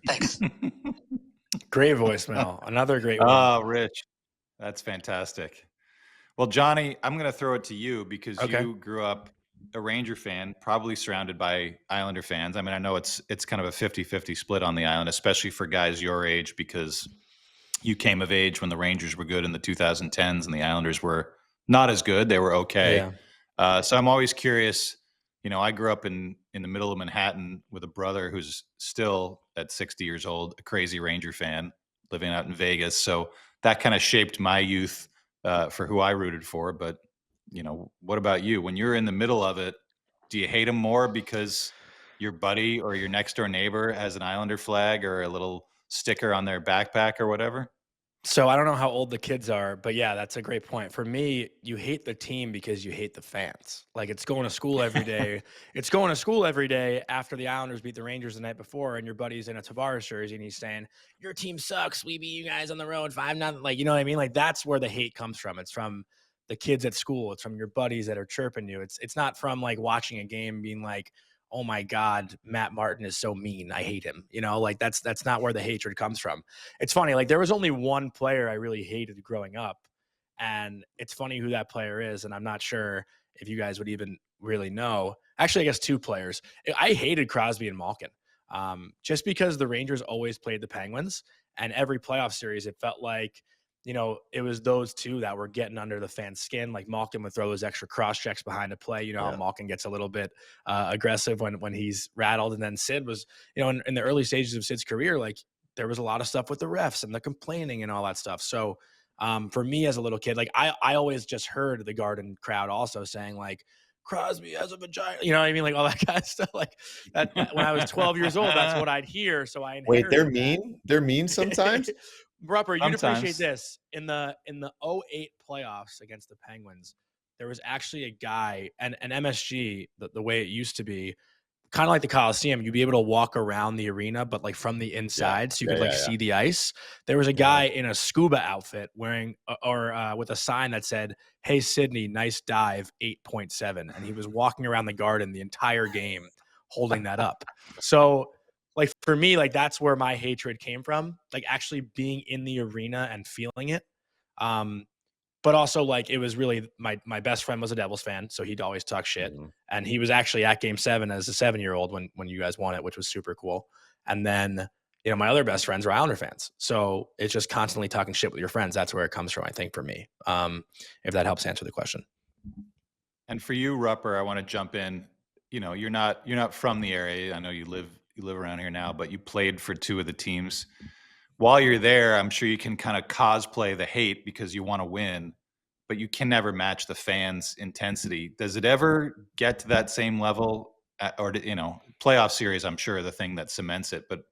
Thanks. Great voicemail. Another great one. Oh, Rich, that's fantastic. Well, Johnny, I'm going to throw it to you because you grew up a Ranger fan, probably surrounded by Islander fans. I mean, I know it's kind of a 50-50 split on the island, especially for guys your age, because you came of age when the Rangers were good in the 2010s and the Islanders were not as good. They were okay. Yeah. So I'm always curious. You know, I grew up in the middle of Manhattan with a brother who's still at 60 years old, a crazy Ranger fan living out in Vegas. So that kind of shaped my youth for who I rooted for. But, you know, what about you? When you're in the middle of it, do you hate them more because your buddy or your next door neighbor has an Islander flag or a little sticker on their backpack or whatever? So I don't know how old the kids are, but yeah, that's a great point. For me, you hate the team because you hate the fans. Like, it's going to school every day. It's going to school every day after the Islanders beat the Rangers the night before, and your buddy's in a Tavares jersey and he's saying, "Your team sucks. We beat you guys on the road 5-0." Like, you know what I mean? Like, that's where the hate comes from. It's from the kids at school. It's from your buddies that are chirping you. It's not from like watching a game being like, "Oh my God, Matt Martin is so mean. I hate him." You know, like that's not where the hatred comes from. It's funny. Like, there was only one player I really hated growing up, and it's funny who that player is. And I'm not sure if you guys would even really know. Actually, I guess two players. I hated Crosby and Malkin, just because the Rangers always played the Penguins, and every playoff series, it felt like, you know, it was those two that were getting under the fan's skin. Like, Malkin would throw those extra cross checks behind a play. You know, how Malkin gets a little bit aggressive when he's rattled. And then Sid was, you know, in the early stages of Sid's career, like, there was a lot of stuff with the refs and the complaining and all that stuff. So for me as a little kid, like, I always just heard the Garden crowd also saying, like, Crosby has a vagina, you know what I mean? Like, all that kind of stuff. Like, that when I was 12 years old, that's what I'd hear. So I inherited. Wait, they're mean? They're mean sometimes? Rupper, you'd appreciate this. In the 2008 playoffs against the Penguins, there was actually a guy, and MSG, the way it used to be, kind of like the Coliseum, you'd be able to walk around the arena, but like from the inside, so you could see the ice. There was a guy in a scuba outfit wearing or with a sign that said, "Hey Sydney, nice dive, 8.7," and he was walking around the Garden the entire game holding that up. So, like, for me, like, that's where my hatred came from, like, actually being in the arena and feeling it. But also, like, it was really my best friend was a Devils fan, so he'd always talk shit. And he was actually at Game 7 as a 7-year-old when you guys won it, which was super cool. And then, you know, my other best friends were Islander fans. So it's just constantly talking shit with your friends. That's where it comes from, I think, for me, if that helps answer the question. And for you, Rupper, I want to jump in. You know, you're not from the area. I know you live you live around here now, but you played for two of the teams. While you're there, I'm sure you can kind of cosplay the hate because you want to win, but you can never match the fans' intensity. Does it ever get to that same level? Or, playoff series, I'm sure, the thing that cements it. But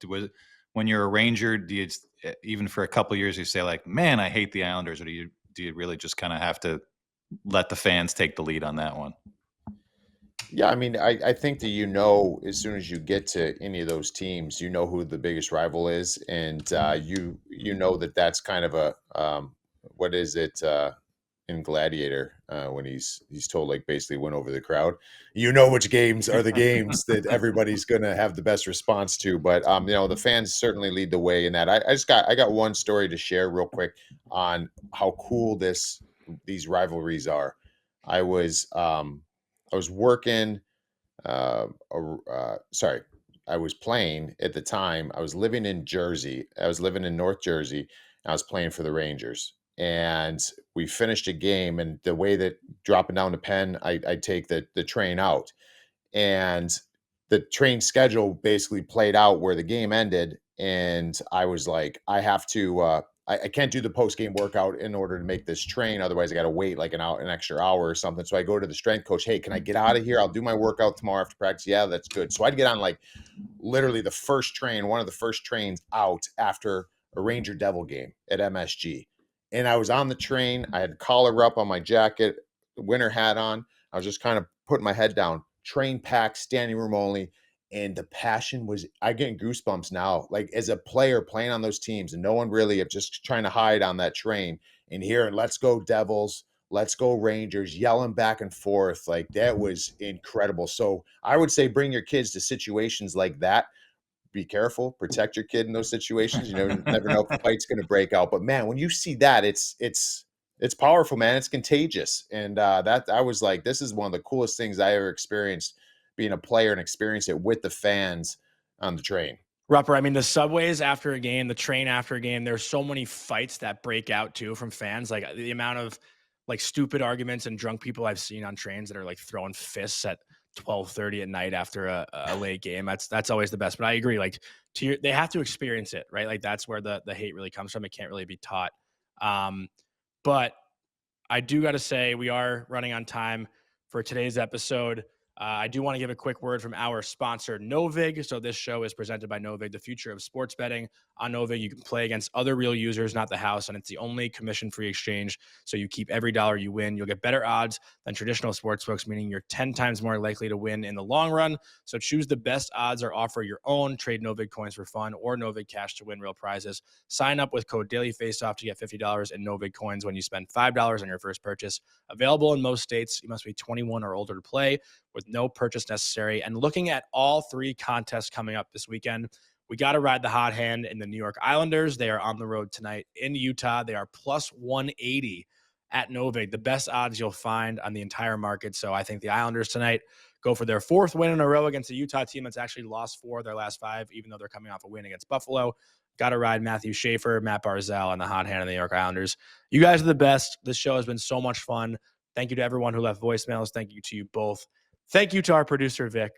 when you're a Ranger, do you, even for a couple of years, you say like, man, I hate the Islanders? Or do you really just kind of have to let the fans take the lead on that one? Yeah, I mean, I think that as soon as you get to any of those teams, who the biggest rival is, and you know that's kind of a what is it in Gladiator when he's told like basically win over the crowd. Which games are the games that everybody's going to have the best response to. But the fans certainly lead the way in that. I got one story to share real quick on how cool these rivalries are. I was working. I was playing at the time. I was living in Jersey. I was living in North Jersey. I was playing for the Rangers, and we finished a game. And the way that dropping down to Penn, I take the train out, and the train schedule basically played out where the game ended. And I was like, I have to. I can't do the post game workout in order to make this train. Otherwise, I got to wait like an extra hour or something. So I go to the strength coach. Hey, can I get out of here? I'll do my workout tomorrow after practice. Yeah, that's good. So I'd get on like literally the first train, one of the first trains out after a Ranger Devil game at MSG. And I was on the train. I had collar up on my jacket, winter hat on. I was just kind of putting my head down. Train packed, standing room only. And the passion was, I get goosebumps now, like as a player playing on those teams and no one really just trying to hide on that train and hearing, let's go Devils, let's go Rangers, yelling back and forth. Like that was incredible. So I would say bring your kids to situations like that. Be careful, protect your kid in those situations. You never know if a fight's going to break out. But man, when you see that, it's powerful, man. It's contagious. And that I was like, this is one of the coolest things I ever experienced being a player and experience it with the fans on the train. Rupper, I mean, the subways after a game, the train after a game, there's so many fights that break out too from fans. Like the amount of like stupid arguments and drunk people I've seen on trains that are like throwing fists at 12:30 at night after a late game. That's always the best. But I agree, like they have to experience it, right? Like that's where the hate really comes from. It can't really be taught. But I do got to say we are running on time for today's episode. I do want to give a quick word from our sponsor, Novig. So this show is presented by Novig, the future of sports betting. On Novig, you can play against other real users, not the house, and it's the only commission-free exchange. So you keep every dollar you win. You'll get better odds than traditional sportsbooks, meaning you're 10 times more likely to win in the long run. So choose the best odds or offer your own. Trade Novig coins for fun or Novig cash to win real prizes. Sign up with code DailyFaceoff to get $50 in Novig coins when you spend $5 on your first purchase. Available in most states. You must be 21 or older to play, with no purchase necessary. And looking at all three contests coming up this weekend, we got to ride the hot hand in the New York Islanders. They are on the road tonight in Utah. They are plus 180 at Novig, the best odds you'll find on the entire market. So I think the Islanders tonight go for their fourth win in a row against a Utah team that's actually lost 4 of their last 5, even though they're coming off a win against Buffalo. Got to ride Matthew Schaefer, Mat Barzal, and the hot hand of the New York Islanders. You guys are the best. This show has been so much fun. Thank you to everyone who left voicemails. Thank you to you both. Thank you to our producer, Vic.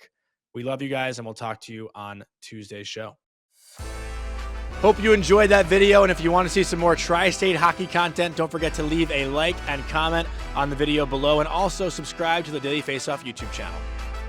We love you guys, and we'll talk to you on Tuesday's show. Hope you enjoyed that video, and if you want to see some more Tri-State hockey content, don't forget to leave a like and comment on the video below, and also subscribe to the Daily Faceoff YouTube channel.